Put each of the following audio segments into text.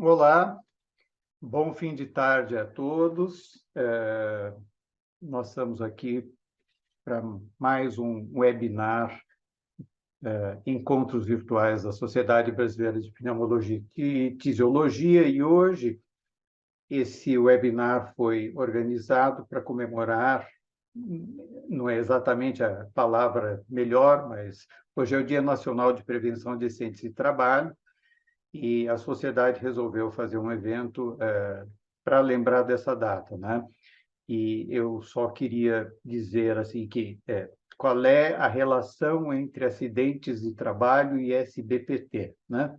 Olá, bom fim de tarde a todos. Nós estamos aqui para mais um webinar, Encontros Virtuais da Sociedade Brasileira de Pneumologia e Fisiologia, e hoje esse webinar foi organizado para comemorar, não é exatamente a palavra melhor, mas hoje é o Dia Nacional de Prevenção de Acidentes de Trabalho, e a sociedade resolveu fazer um evento para lembrar dessa data, né? E eu só queria dizer assim que qual é a relação entre acidentes de trabalho e SBPT, né?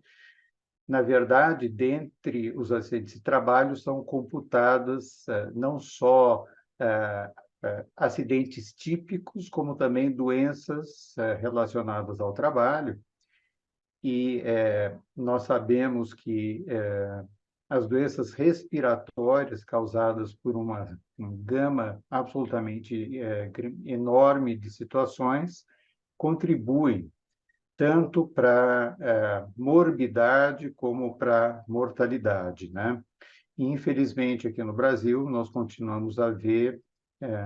Na verdade, dentre os acidentes de trabalho são computadas não só acidentes típicos, como também doenças relacionadas ao trabalho. E nós sabemos que as doenças respiratórias causadas por uma gama absolutamente enorme de situações contribuem tanto para morbidade como para mortalidade, né? E, infelizmente, aqui no Brasil, nós continuamos a ver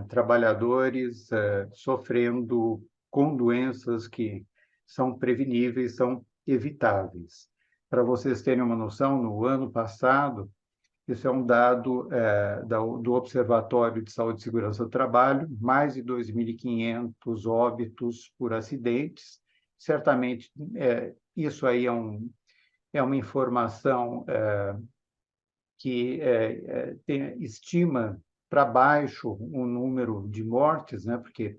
trabalhadores sofrendo com doenças que são preveníveis, são evitáveis. Para vocês terem uma noção, no ano passado, isso é um dado do Observatório de Saúde e Segurança do Trabalho, mais de 2.500 óbitos por acidentes. Certamente, isso aí é uma informação que estima para baixo o número de mortes, né? Porque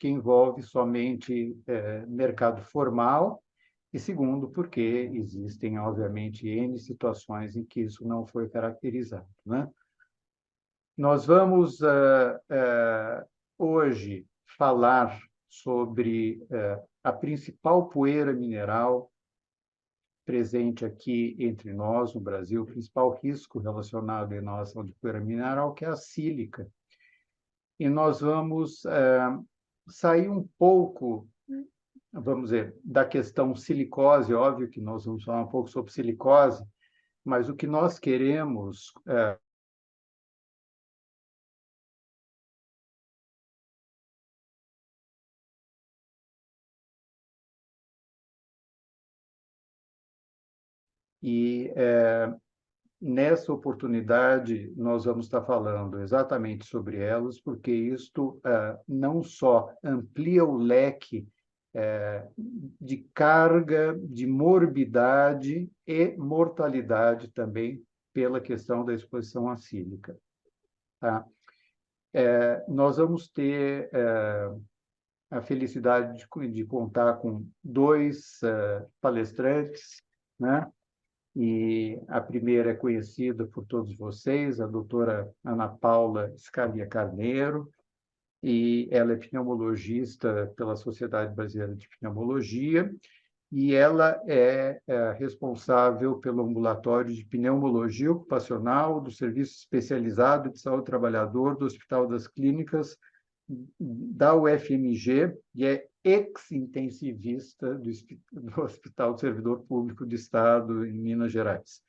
envolve somente mercado formal, e segundo, porque existem, obviamente, N situações em que isso não foi caracterizado, né? Nós vamos hoje falar sobre a principal poeira mineral presente aqui entre nós, no Brasil, o principal risco relacionado à inalação de poeira mineral, que é a sílica. E nós vamos sair um pouco, vamos dizer, da questão silicose, óbvio que nós vamos falar um pouco sobre silicose, mas o que nós queremos e nessa oportunidade, nós vamos estar falando exatamente sobre elas, porque isto não só amplia o leque de carga, de morbidade e mortalidade também pela questão da exposição acílica. Tá? Nós vamos ter a felicidade de contar com dois palestrantes, né? E a primeira é conhecida por todos vocês, a doutora Ana Paula Scalia Carneiro, e ela é pneumologista pela Sociedade Brasileira de Pneumologia, e ela é responsável pelo ambulatório de pneumologia ocupacional do Serviço Especializado de Saúde do Trabalhador do Hospital das Clínicas da UFMG e é ex-intensivista do Hospital do Servidor Público do Estado, em Minas Gerais.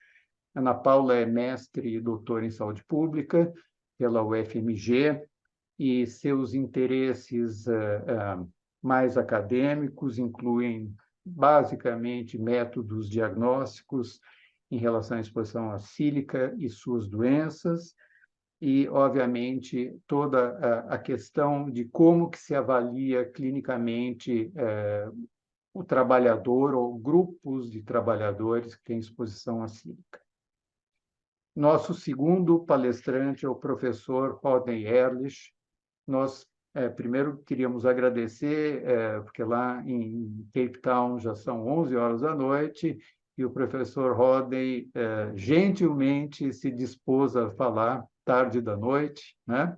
Ana Paula é mestre e doutora em saúde pública pela UFMG e seus interesses mais acadêmicos incluem, basicamente, métodos diagnósticos em relação à exposição à sílica e suas doenças, e, obviamente, toda a questão de como que se avalia clinicamente o trabalhador ou grupos de trabalhadores que têm exposição à sílica. Nosso segundo palestrante é o professor Rodney Ehrlich. Nós, primeiro, queríamos agradecer, porque lá em Cape Town já são 11 horas da noite, e o professor Rodney gentilmente se dispôs a falar tarde da noite, né?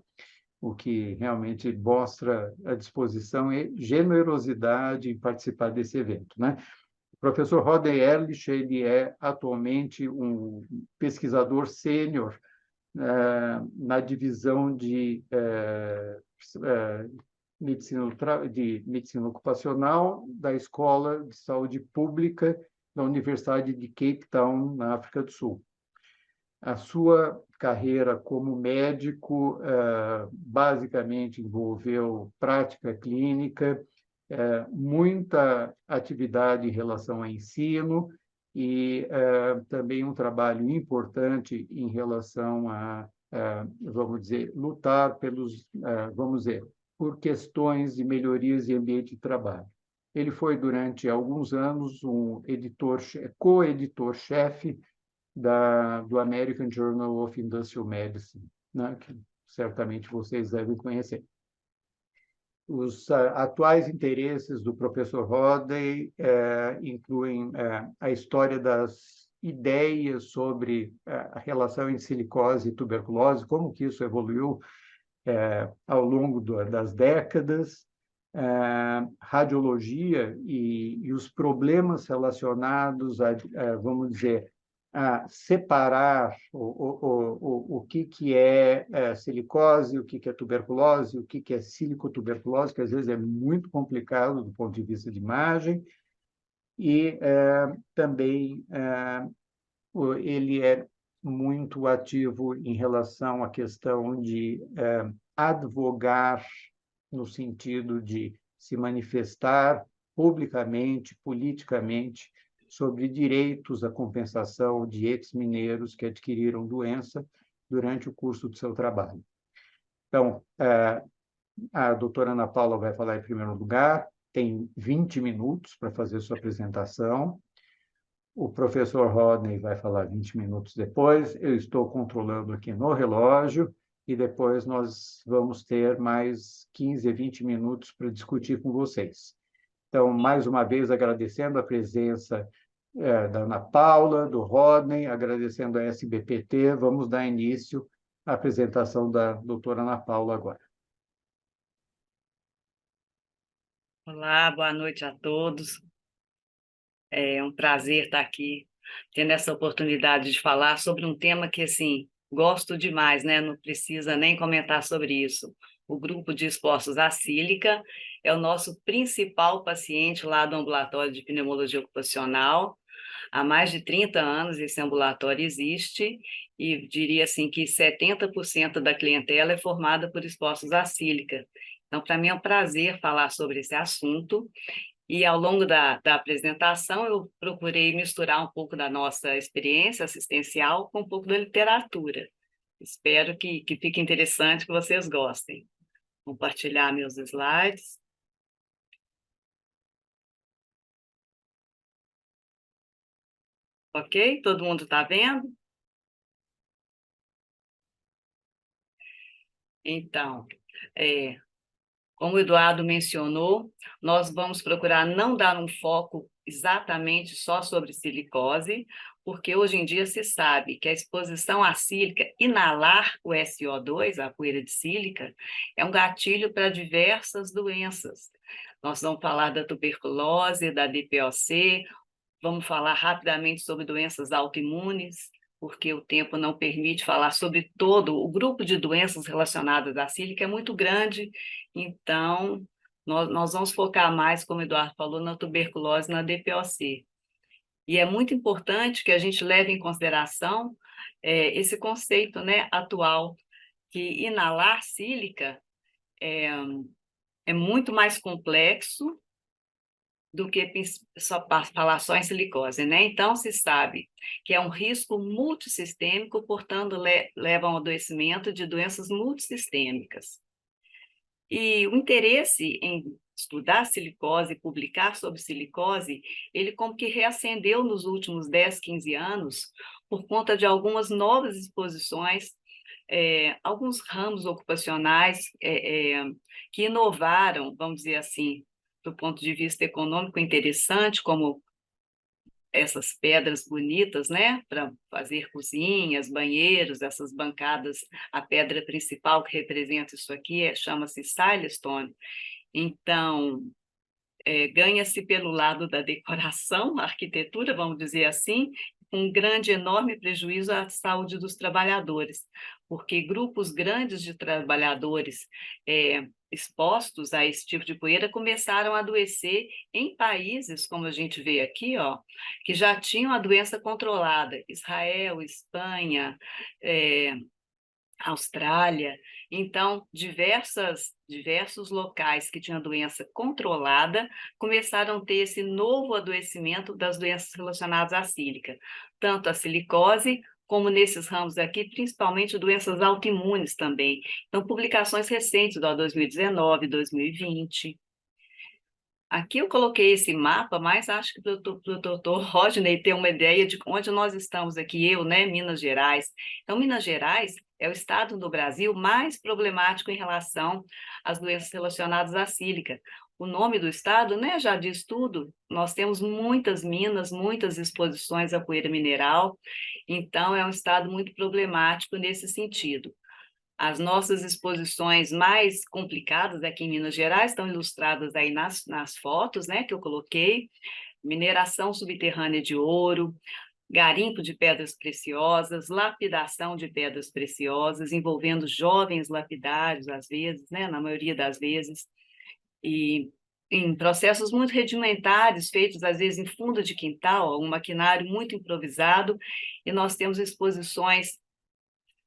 O que realmente mostra a disposição e generosidade em participar desse evento, né? O professor Rodney Ehrlich, ele é atualmente um pesquisador sênior na divisão de medicina ocupacional da Escola de Saúde Pública da Universidade de Cape Town, na África do Sul. A sua carreira como médico basicamente envolveu prática clínica, muita atividade em relação ao ensino e também um trabalho importante em relação vamos dizer, lutar pelos, vamos dizer, por questões de melhorias de ambiente de trabalho. Ele foi, durante alguns anos, um co-editor-chefe do American Journal of Industrial Medicine, né, que certamente vocês devem conhecer. Os atuais interesses do professor Rodney incluem a história das ideias sobre a relação entre silicose e tuberculose, como que isso evoluiu ao longo das décadas, radiologia e os problemas relacionados vamos dizer, a separar o que é silicose, o que é tuberculose, o que é silicotuberculose, que às vezes é muito complicado do ponto de vista de imagem, e também ele é muito ativo em relação à questão de advogar no sentido de se manifestar publicamente, politicamente, sobre direitos à compensação de ex-mineiros que adquiriram doença durante o curso do seu trabalho. Então, a doutora Ana Paula vai falar em primeiro lugar, tem 20 minutos para fazer sua apresentação. O professor Rodney vai falar 20 minutos depois, eu estou controlando aqui no relógio, e depois nós vamos ter mais 15 a 20 minutos para discutir com vocês. Então, mais uma vez, agradecendo a presença da Ana Paula, do Rodney, agradecendo a SBPT, vamos dar início à apresentação da doutora Ana Paula agora. Olá, boa noite a todos. É um prazer estar aqui, tendo essa oportunidade de falar sobre um tema que, assim, gosto demais, né? Não precisa nem comentar sobre isso. O grupo de expostos à sílica é o nosso principal paciente lá do ambulatório de pneumologia ocupacional. Há mais de 30 anos esse ambulatório existe e diria assim que 70% da clientela é formada por expostos à sílica. Então, para mim é um prazer falar sobre esse assunto. E ao longo da apresentação, eu procurei misturar um pouco da nossa experiência assistencial com um pouco da literatura. Espero que fique interessante, que vocês gostem. Compartilhar meus slides. Ok? Todo mundo está vendo? Então, como o Eduardo mencionou, nós vamos procurar não dar um foco exatamente só sobre silicose, porque hoje em dia se sabe que a exposição à sílica, inalar o SO2, a poeira de sílica, é um gatilho para diversas doenças. Nós vamos falar da tuberculose, da DPOC, vamos falar rapidamente sobre doenças autoimunes, porque o tempo não permite falar sobre todo o grupo de doenças relacionadas à sílica, é muito grande, então nós vamos focar mais, como o Eduardo falou, na tuberculose, na DPOC. E é muito importante que a gente leve em consideração esse conceito, né, atual, que inalar sílica é muito mais complexo do que falar só em silicose, né? Então, se sabe que é um risco multissistêmico, portanto, leva a um adoecimento de doenças multissistêmicas. E o interesse em estudar silicose, publicar sobre silicose, ele como que reacendeu nos últimos 10, 15 anos, por conta de algumas novas exposições, alguns ramos ocupacionais que inovaram, vamos dizer assim, do ponto de vista econômico interessante, como essas pedras bonitas, né, para fazer cozinhas, banheiros, essas bancadas, a pedra principal que representa isso aqui chama-se silestone. Então, ganha-se pelo lado da decoração, arquitetura, vamos dizer assim, um grande, enorme prejuízo à saúde dos trabalhadores, porque grupos grandes de trabalhadores expostos a esse tipo de poeira começaram a adoecer em países, como a gente vê aqui, ó, que já tinham a doença controlada, Israel, Espanha, Austrália. Então, diversos locais que tinham a doença controlada começaram a ter esse novo adoecimento das doenças relacionadas à sílica, tanto a silicose, como nesses ramos aqui, principalmente doenças autoimunes também. Então, publicações recentes, ó, 2019, 2020. Aqui eu coloquei esse mapa, mas acho que para o doutor Rodney ter uma ideia de onde nós estamos aqui, eu, né, Minas Gerais. Então, Minas Gerais é o estado do Brasil mais problemático em relação às doenças relacionadas à sílica. O nome do estado, né, já diz tudo. Nós temos muitas minas, muitas exposições à poeira mineral, então é um estado muito problemático nesse sentido. As nossas exposições mais complicadas aqui em Minas Gerais estão ilustradas aí nas fotos, né, que eu coloquei. Mineração subterrânea de ouro, garimpo de pedras preciosas, lapidação de pedras preciosas, envolvendo jovens lapidários, às vezes, né, na maioria das vezes, e em processos muito rudimentares, feitos às vezes em fundo de quintal, um maquinário muito improvisado, e nós temos exposições,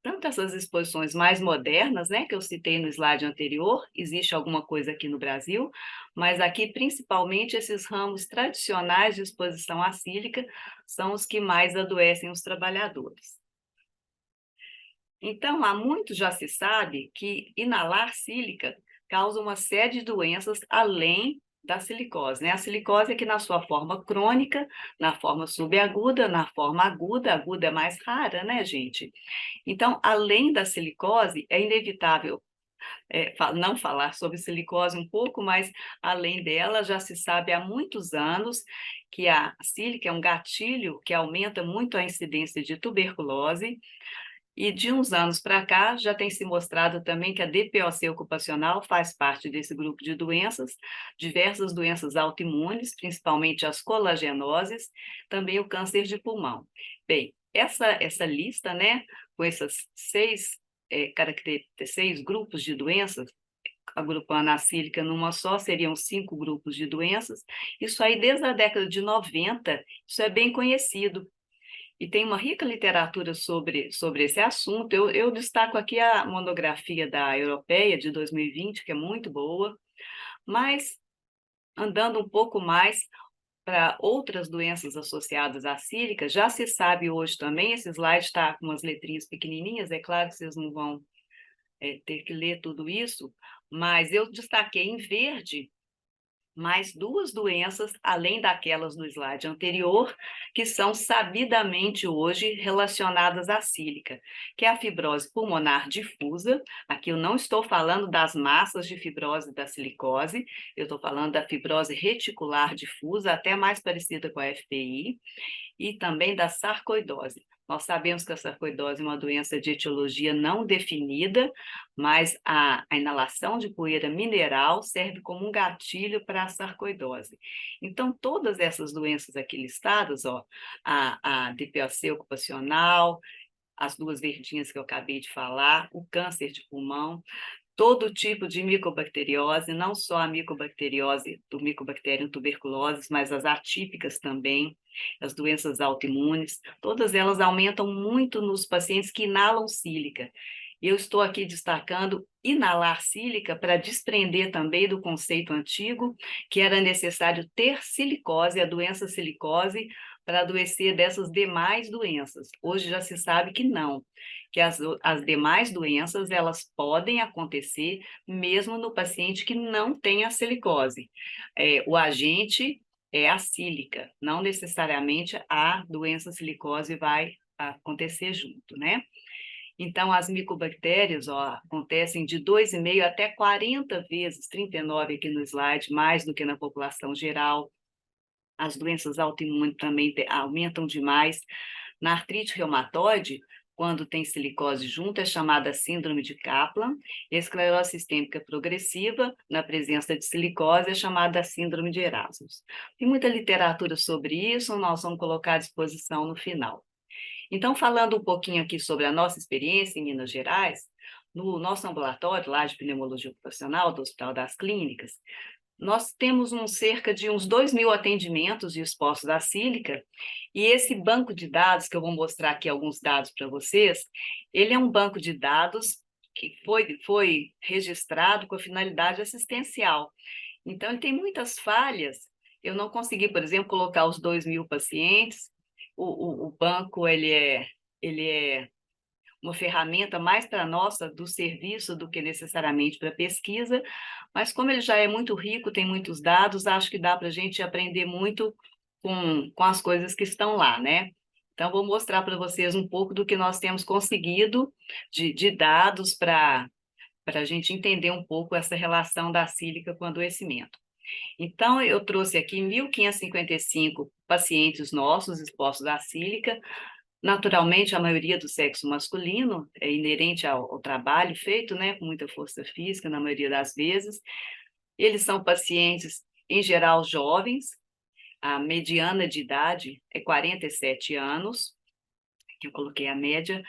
tanto essas exposições mais modernas, né, que eu citei no slide anterior, existe alguma coisa aqui no Brasil, mas aqui principalmente esses ramos tradicionais de exposição acílica são os que mais adoecem os trabalhadores. Então, há muito já se sabe que inalar sílica causa uma série de doenças além da silicose, né? A silicose é que na sua forma crônica, na forma subaguda, na forma aguda, aguda é mais rara, né, gente? Então, além da silicose, é inevitável não falar sobre silicose um pouco, mas além dela, já se sabe há muitos anos que a sílica é um gatilho que aumenta muito a incidência de tuberculose, e de uns anos para cá já tem se mostrado também que a DPOC ocupacional faz parte desse grupo de doenças, diversas doenças autoimunes, principalmente as colagenoses, também o câncer de pulmão. Bem, essa lista, né, com esses seis grupos de doenças, agrupando a sílica numa só, seriam 5 grupos de doenças. Isso aí, desde a década de 90, isso é bem conhecido. E tem uma rica literatura sobre esse assunto. Eu destaco aqui a monografia da Europeia, de 2020, que é muito boa, mas andando um pouco mais para outras doenças associadas à sílica, já se sabe hoje também, esse slide está com umas letrinhas pequenininhas, é claro que vocês não vão ter que ler tudo isso, mas eu destaquei em verde mais 2 doenças, além daquelas do slide anterior, que são sabidamente hoje relacionadas à sílica, que é a fibrose pulmonar difusa. Aqui eu não estou falando das massas de fibrose da silicose, eu estou falando da fibrose reticular difusa, até mais parecida com a FPI, e também da sarcoidose. Nós sabemos que a sarcoidose é uma doença de etiologia não definida, mas a inalação de poeira mineral serve como um gatilho para a sarcoidose. Então, todas essas doenças aqui listadas, ó, a DPOC ocupacional, as 2 verdinhas que eu acabei de falar, o câncer de pulmão, todo tipo de micobacteriose, não só a micobacteriose do Mycobacterium tuberculosis, mas as atípicas também, as doenças autoimunes, todas elas aumentam muito nos pacientes que inalam sílica. Eu estou aqui destacando inalar sílica para desprender também do conceito antigo, que era necessário ter silicose, a doença silicose, para adoecer dessas demais doenças. Hoje já se sabe que não, que as demais doenças elas podem acontecer mesmo no paciente que não tem a silicose. O agente é a sílica, não necessariamente a doença silicose vai acontecer junto, né? Então, as micobactérias, ó, acontecem de 2,5 até 40 vezes, 39 aqui no slide, mais do que na população geral. As doenças autoimunes também aumentam demais. Na artrite reumatoide, quando tem silicose junto, é chamada síndrome de Kaplan. Esclerose sistêmica progressiva, na presença de silicose, é chamada síndrome de Erasmus. Tem muita literatura sobre isso, nós vamos colocar à disposição no final. Então, falando um pouquinho aqui sobre a nossa experiência em Minas Gerais, no nosso ambulatório lá de pneumologia ocupacional do Hospital das Clínicas, nós temos cerca de uns 2.000 atendimentos expostos à sílica, e esse banco de dados, que eu vou mostrar aqui alguns dados para vocês, ele é um banco de dados que foi registrado com a finalidade assistencial. Então, ele tem muitas falhas. Eu não consegui, por exemplo, colocar os 2.000 pacientes. O banco ele é uma ferramenta mais para nossa do serviço do que necessariamente para pesquisa, mas como ele já é muito rico, tem muitos dados, acho que dá para a gente aprender muito com as coisas que estão lá, né? Então, vou mostrar para vocês um pouco do que nós temos conseguido de dados para a gente entender um pouco essa relação da sílica com o adoecimento. Então, eu trouxe aqui 1.555 pacientes nossos expostos à sílica, naturalmente, a maioria do sexo masculino, é inerente ao trabalho feito, né, com muita força física, na maioria das vezes. Eles são pacientes, em geral, jovens, a mediana de idade é 47 anos, que eu coloquei a média,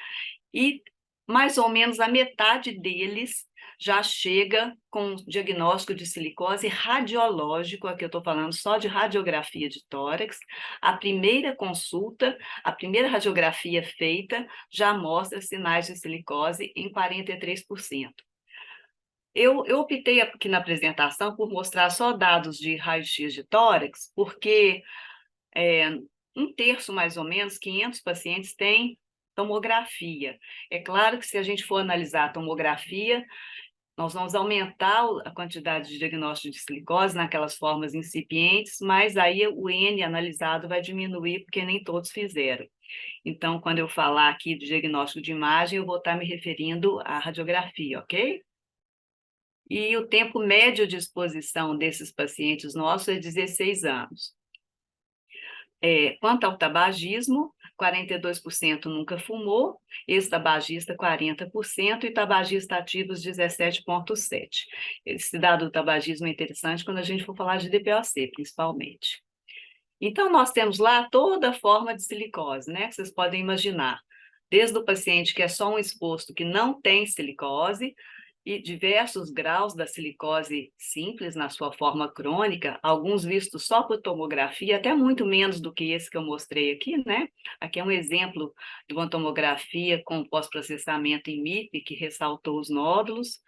e mais ou menos a metade deles já chega com diagnóstico de silicose radiológico, aqui eu estou falando só de radiografia de tórax. A primeira consulta, a primeira radiografia feita já mostra sinais de silicose em 43%. Eu optei aqui na apresentação por mostrar só dados de raio-x de tórax, porque um terço, mais ou menos, 500 pacientes têm tomografia. É claro que se a gente for analisar a tomografia, nós vamos aumentar a quantidade de diagnóstico de silicose naquelas formas incipientes, mas aí o N analisado vai diminuir, porque nem todos fizeram. Então, quando eu falar aqui de diagnóstico de imagem, eu vou estar me referindo à radiografia, ok? E o tempo médio de exposição desses pacientes nossos é 16 anos. Quanto ao tabagismo, 42% nunca fumou, ex-tabagista 40% e tabagista ativos 17,7%. Esse dado do tabagismo é interessante quando a gente for falar de DPOC, principalmente. Então, nós temos lá toda a forma de silicose, né, que vocês podem imaginar. Desde o paciente que é só um exposto que não tem silicose, e diversos graus da silicose simples na sua forma crônica, alguns vistos só por tomografia, até muito menos do que esse que eu mostrei aqui, né? Aqui é um exemplo de uma tomografia com pós-processamento em MIP, que ressaltou os nódulos,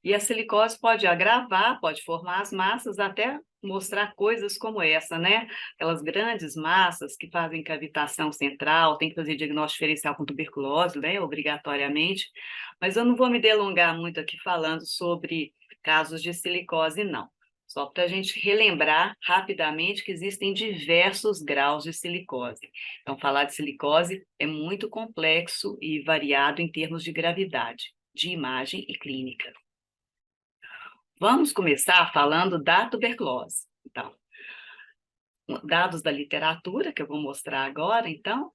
e a silicose pode agravar, pode formar as massas, até mostrar coisas como essa, né? Aquelas grandes massas que fazem cavitação central, tem que fazer diagnóstico diferencial com tuberculose, né? Obrigatoriamente. Mas eu não vou me delongar muito aqui falando sobre casos de silicose, não. Só para a gente relembrar rapidamente que existem diversos graus de silicose. Então, falar de silicose é muito complexo e variado em termos de gravidade, de imagem e clínica. Vamos começar falando da tuberculose. Então, dados da literatura, que eu vou mostrar agora, então,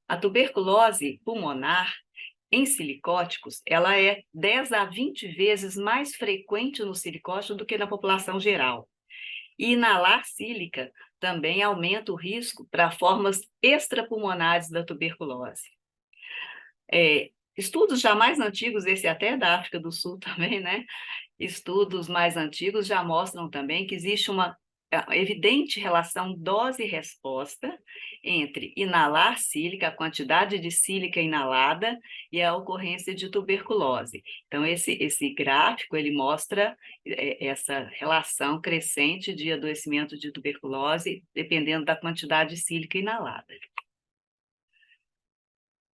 a tuberculose pulmonar em silicóticos, ela é 10 a 20 vezes mais frequente no silicótico do que na população geral. E inalar sílica também aumenta o risco para formas extrapulmonares da tuberculose. Estudos já mais antigos, esse até é da África do Sul também, né? Estudos mais antigos já mostram também que existe uma evidente relação dose-resposta entre inalar sílica, a quantidade de sílica inalada e a ocorrência de tuberculose. Então, esse gráfico, ele mostra essa relação crescente de adoecimento de tuberculose, dependendo da quantidade de sílica inalada.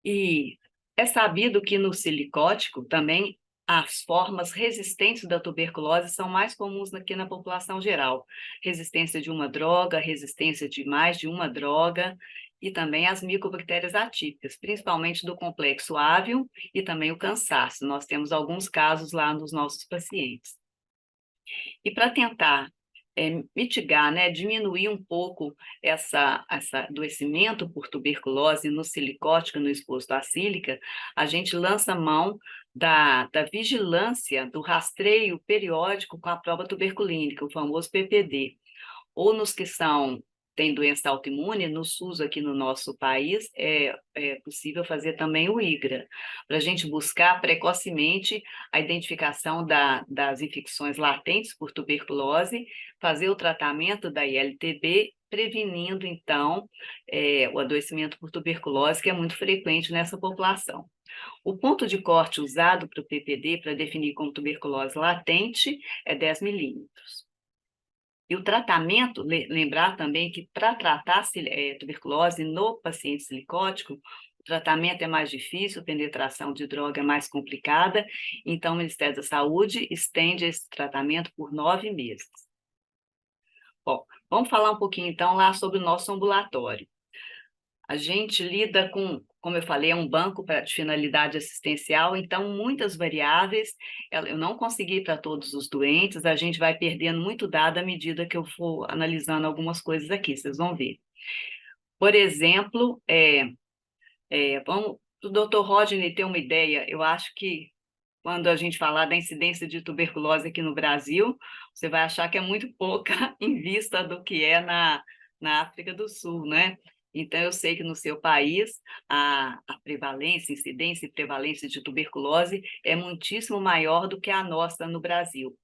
E é sabido que no silicótico também as formas resistentes da tuberculose são mais comuns aqui na população geral. Resistência de uma droga, resistência de mais de uma droga, e também as micobactérias atípicas, principalmente do complexo Avium e também o cansaço. Nós temos alguns casos lá nos nossos pacientes. E para tentar mitigar, né, diminuir um pouco esse adoecimento por tuberculose no silicótico, no exposto à sílica, a gente lança mão da vigilância, do rastreio periódico com a prova tuberculínica, o famoso PPD, ou nos que são tem doença autoimune, no SUS aqui no nosso país, é possível fazer também o IGRA, para a gente buscar precocemente a identificação das infecções latentes por tuberculose, fazer o tratamento da ILTB, prevenindo, então, o adoecimento por tuberculose, que é muito frequente nessa população. O ponto de corte usado para o PPD, para definir como tuberculose latente, é 10 milímetros. E o tratamento, lembrar também que para tratar tuberculose no paciente silicótico, o tratamento é mais difícil, a penetração de droga é mais complicada, então o Ministério da Saúde estende esse tratamento por 9 meses. Bom, vamos falar um pouquinho então lá sobre o nosso ambulatório. A gente lida com, como eu falei, é um banco de finalidade assistencial, então muitas variáveis, eu não consegui para todos os doentes, a gente vai perdendo muito dado à medida que eu for analisando algumas coisas aqui, vocês vão ver. Por exemplo, vamos, o Dr. Rodney ter uma ideia, eu acho que quando a gente falar da incidência de tuberculose aqui no Brasil, você vai achar que é muito pouca em vista do que é na África do Sul, né? Então, eu sei que no seu país a prevalência, incidência e prevalência de tuberculose é muitíssimo maior do que a nossa no Brasil.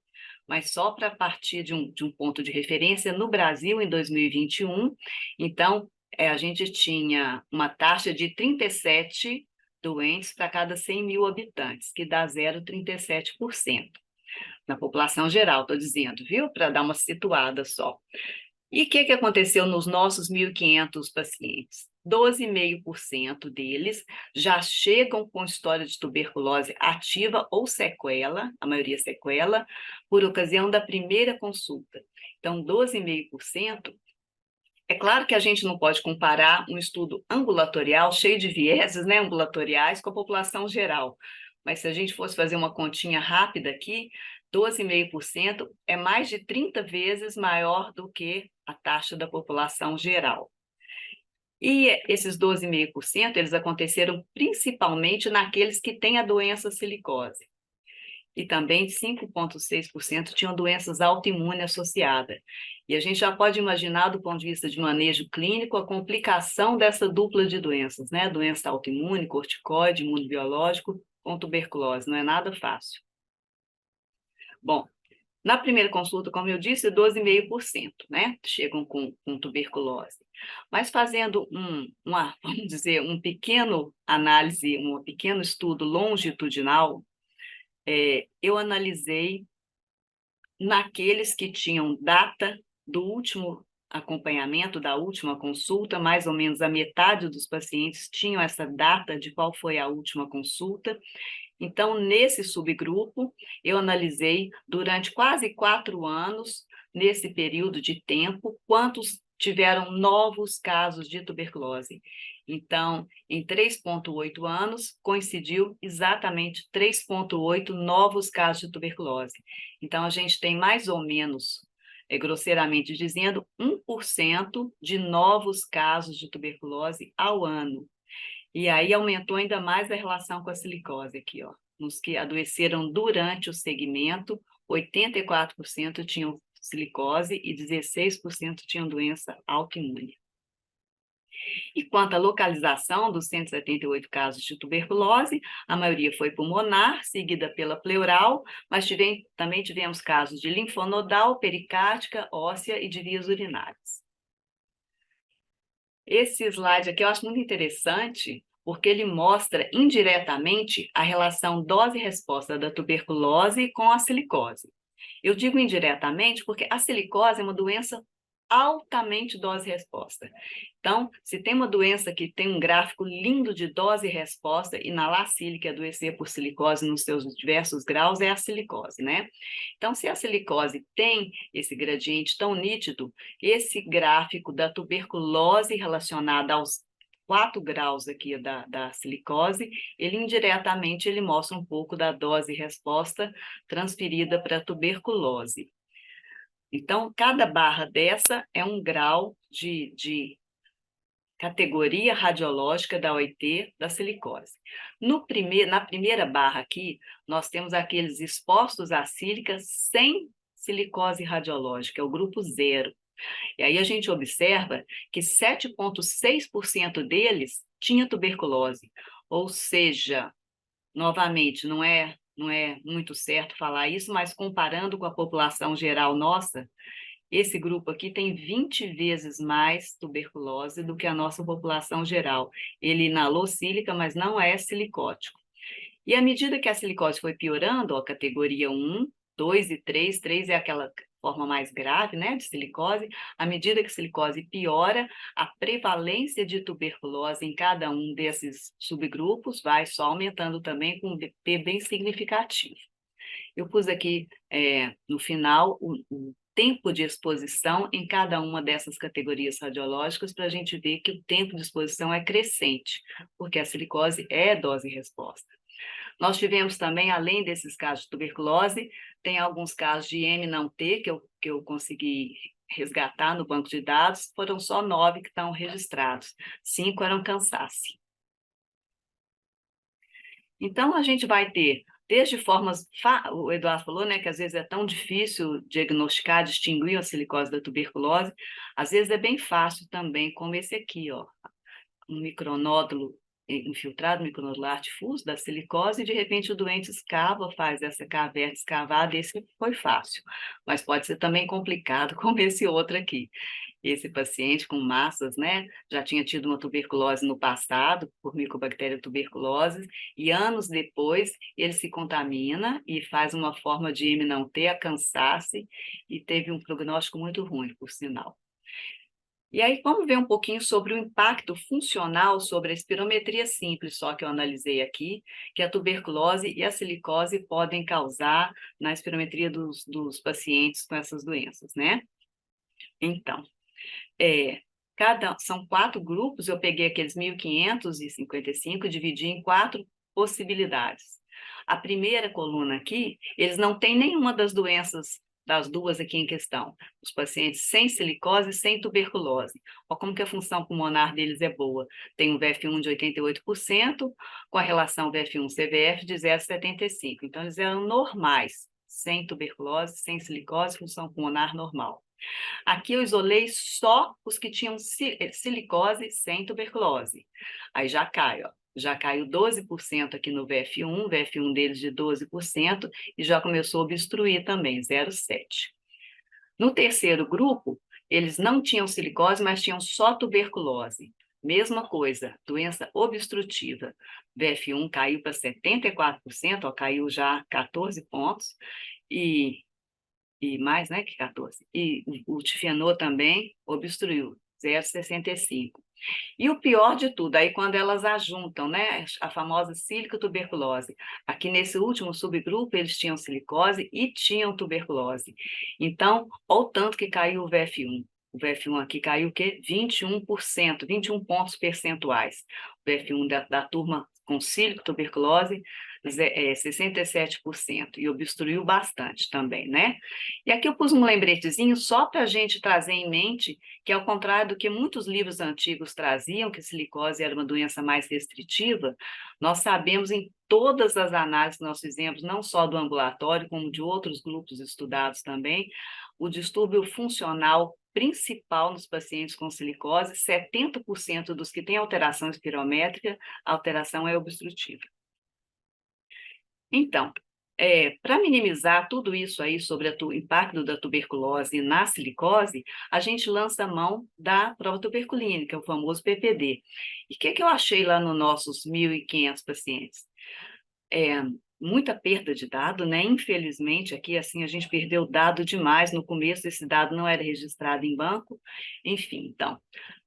Mas só para partir de um ponto de referência, no Brasil, em 2021, então, a gente tinha uma taxa de 37 doentes para cada 100 mil habitantes, que dá 0,37%. Na população geral, estou dizendo, viu? Para dar uma situada só. E o que aconteceu nos nossos 1.500 pacientes? 12,5% deles já chegam com história de tuberculose ativa ou sequela, a maioria sequela, por ocasião da primeira consulta. Então, 12,5%. É claro que a gente não pode comparar um estudo ambulatorial cheio de vieses, né, ambulatoriais, com a população geral. Mas se a gente fosse fazer uma continha rápida aqui, 12,5% é mais de 30 vezes maior do que a taxa da população geral. E esses 12,5%, eles aconteceram principalmente naqueles que têm a doença silicose. E também 5,6% tinham doenças autoimunes associadas. E a gente já pode imaginar, do ponto de vista de manejo clínico, a complicação dessa dupla de doenças, né? Doença autoimune, corticoide, imunobiológico, com tuberculose. Não é nada fácil. Bom, na primeira consulta, como eu disse, 12,5%, né? Chegam com tuberculose. Mas fazendo vamos dizer, um pequeno análise, um pequeno estudo longitudinal, eu analisei naqueles que tinham data do último acompanhamento, da última consulta, mais ou menos a metade dos pacientes tinham essa data de qual foi a última consulta. Então, nesse subgrupo, eu analisei durante quase 4 anos, nesse período de tempo, quantos tiveram novos casos de tuberculose. Então, em 3,8 anos, coincidiu exatamente 3,8 novos casos de tuberculose. Então, a gente tem mais ou menos, grosseiramente dizendo, 1% de novos casos de tuberculose ao ano. E aí aumentou ainda mais a relação com a silicose aqui, ó. Nos que adoeceram durante o segmento, 84% tinham silicose e 16% tinham doença autoimune. E quanto à localização dos 178 casos de tuberculose, a maioria foi pulmonar, seguida pela pleural, mas também tivemos casos de linfonodal, pericárdica, óssea e de vias urinárias. Esse slide aqui eu acho muito interessante, porque ele mostra indiretamente a relação dose-resposta da tuberculose com a silicose. Eu digo indiretamente porque a silicose é uma doença altamente dose-resposta. Então, se tem uma doença que tem um gráfico lindo de dose-resposta, inalacílica, que adoecer por silicose nos seus diversos graus, é a silicose, né? Então, se a silicose tem esse gradiente tão nítido, esse gráfico da tuberculose relacionada aos 4 graus aqui da silicose, ele indiretamente ele mostra um pouco da dose-resposta transferida para a tuberculose. Então, cada barra dessa é um grau de categoria radiológica da OIT da silicose. Na primeira barra aqui, nós temos aqueles expostos à sílica sem silicose radiológica, é o grupo 0. E aí a gente observa que 7,6% deles tinha tuberculose, ou seja, novamente, não é muito certo falar isso, mas comparando com a população geral nossa, esse grupo aqui tem 20 vezes mais tuberculose do que a nossa população geral. Ele inalou sílica, mas não é silicótico. E à medida que a silicose foi piorando, ó, categoria 1, 2 e 3, 3 é aquela forma mais grave, né, de silicose, à medida que a silicose piora, a prevalência de tuberculose em cada um desses subgrupos vai só aumentando também com um P bem significativo. Eu pus aqui, no final, o tempo de exposição em cada uma dessas categorias radiológicas para a gente ver que o tempo de exposição é crescente, porque a silicose é dose-resposta. Nós tivemos também, além desses casos de tuberculose, tem alguns casos de M não T, que eu consegui resgatar no banco de dados, foram só 9 que estão registrados, 5 eram cansaço. Então, a gente vai ter, desde formas, o Eduardo falou, né, que às vezes é tão difícil diagnosticar, distinguir a silicose da tuberculose, às vezes é bem fácil também, como esse aqui, ó, um micronódulo infiltrado, micronodular difuso da silicose, e de repente o doente escava, faz essa caverna escavada, esse foi fácil, mas pode ser também complicado, como esse outro aqui. Esse paciente com massas, né, já tinha tido uma tuberculose no passado, por Mycobacteria tuberculose, e anos depois ele se contamina e faz uma forma de M não T, a cansaço, e teve um prognóstico muito ruim, por sinal. E aí, vamos ver um pouquinho sobre o impacto funcional sobre a espirometria simples, só que eu analisei aqui, que a tuberculose e a silicose podem causar na espirometria dos pacientes com essas doenças, né? Então, são 4 grupos, eu peguei aqueles 1.555 e dividi em 4 possibilidades. A primeira coluna aqui, eles não têm nenhuma das doenças das duas aqui em questão, os pacientes sem silicose e sem tuberculose. Olha como que a função pulmonar deles é boa. Tem um VF1 de 88%, com a relação VF1-CVF de 0,75. Então, eles eram normais, sem tuberculose, sem silicose, função pulmonar normal. Aqui eu isolei só os que tinham silicose sem tuberculose. Aí já cai, ó. Já caiu 12% aqui no VF1 deles de 12%, e já começou a obstruir também, 0,7%. No terceiro grupo, eles não tinham silicose, mas tinham só tuberculose. Mesma coisa, doença obstrutiva. VF1 caiu para 74%, ó, caiu já 14 pontos, e mais, né, que 14. E o difenô também obstruiu, 0,65. E o pior de tudo, aí quando elas ajuntam, né, a famosa sílico-tuberculose. Aqui nesse último subgrupo, eles tinham silicose e tinham tuberculose. Então, olha o tanto que caiu o VF1. O VF1 aqui caiu o quê? 21%, 21 pontos percentuais. O VF1 da turma com sílico-tuberculose, 67%, e obstruiu bastante também, né? E aqui eu pus um lembretezinho só para a gente trazer em mente que, ao contrário do que muitos livros antigos traziam, que a silicose era uma doença mais restritiva, nós sabemos em todas as análises que nós fizemos, não só do ambulatório, como de outros grupos estudados também, o distúrbio funcional principal nos pacientes com silicose, 70% dos que têm alteração espirométrica, a alteração é obstrutiva. Então, para minimizar tudo isso aí sobre o impacto da tuberculose na silicose, a gente lança a mão da prova tuberculínica, o famoso PPD. E o que eu achei lá nos nossos 1.500 pacientes? Muita perda de dado, né? Infelizmente, aqui assim a gente perdeu dado demais. No começo, esse dado não era registrado em banco. Enfim, então,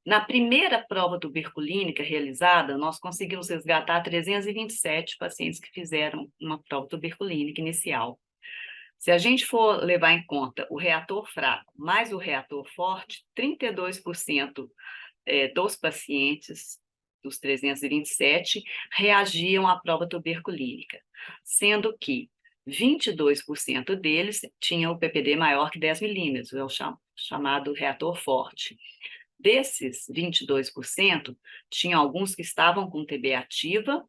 na primeira prova tuberculínica realizada, nós conseguimos resgatar 327 pacientes que fizeram uma prova tuberculínica inicial. Se a gente for levar em conta o reator fraco mais o reator forte, 32% dos pacientes dos 327 reagiam à prova tuberculínica, sendo que 22% deles tinham o PPD maior que 10 milímetros, é o chamado reator forte. Desses 22%, tinha alguns que estavam com TB ativa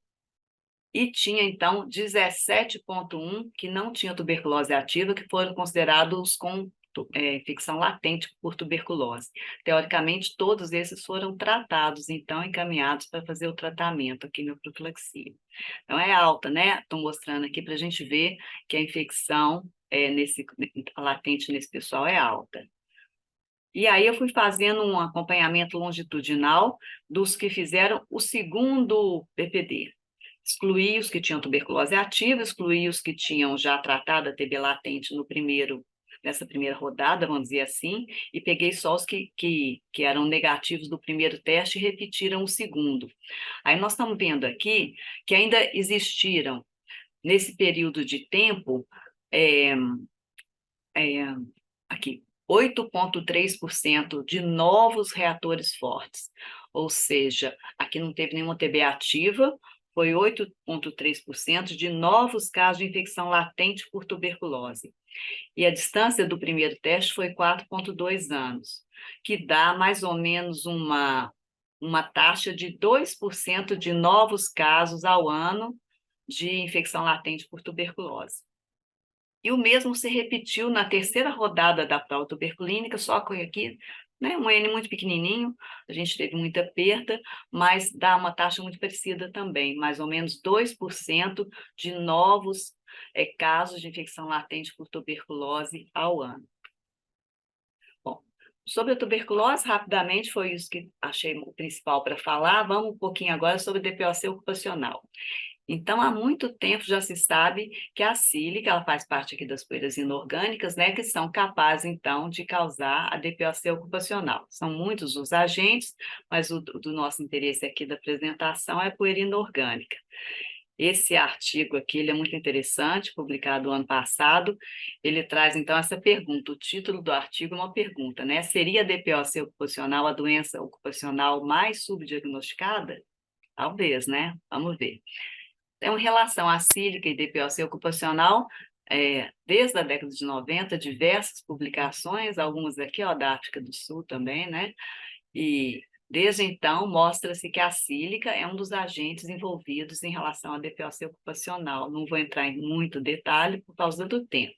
e tinha, então, 17,1% que não tinha tuberculose ativa, que foram considerados com infecção latente por tuberculose. Teoricamente, todos esses foram tratados, então, encaminhados para fazer o tratamento, a quimioprofilaxia. Então, é alta, né? Estou mostrando aqui para a gente ver que a infecção latente nesse pessoal é alta. E aí eu fui fazendo um acompanhamento longitudinal dos que fizeram o segundo PPD. Excluí os que tinham tuberculose ativa, excluí os que tinham já tratado a TB latente nessa primeira rodada, vamos dizer assim, e peguei só os que eram negativos do primeiro teste e repetiram o segundo. Aí nós estamos vendo aqui que ainda existiram, nesse período de tempo, aqui, 8,3% de novos reatores fortes. Ou seja, aqui não teve nenhuma TB ativa, foi 8,3% de novos casos de infecção latente por tuberculose. E a distância do primeiro teste foi 4,2 anos, que dá mais ou menos uma taxa de 2% de novos casos ao ano de infecção latente por tuberculose. E o mesmo se repetiu na terceira rodada da prova tuberculínica, só que aqui, né, um N muito pequenininho, a gente teve muita perda, mas dá uma taxa muito parecida também, mais ou menos 2% de novos casos de infecção latente por tuberculose ao ano. Bom, sobre a tuberculose, rapidamente, foi isso que achei o principal para falar. Vamos um pouquinho agora sobre DPOC ocupacional. Então, há muito tempo já se sabe que a sílica, ela faz parte aqui das poeiras inorgânicas, né, que são capazes, então, de causar a DPOC ocupacional. São muitos os agentes, mas o do nosso interesse aqui da apresentação é a poeira inorgânica. Esse artigo aqui, ele é muito interessante, publicado ano passado. Ele traz, então, essa pergunta. O título do artigo é uma pergunta, né? Seria a DPOC ocupacional a doença ocupacional mais subdiagnosticada? Talvez, né? Vamos ver. Então, em relação à sílica e DPOC ocupacional, desde a década de 90, diversas publicações, algumas aqui, ó, da África do Sul também, né? E desde então, mostra-se que a sílica é um dos agentes envolvidos em relação à DPOC ocupacional. Não vou entrar em muito detalhe por causa do tempo.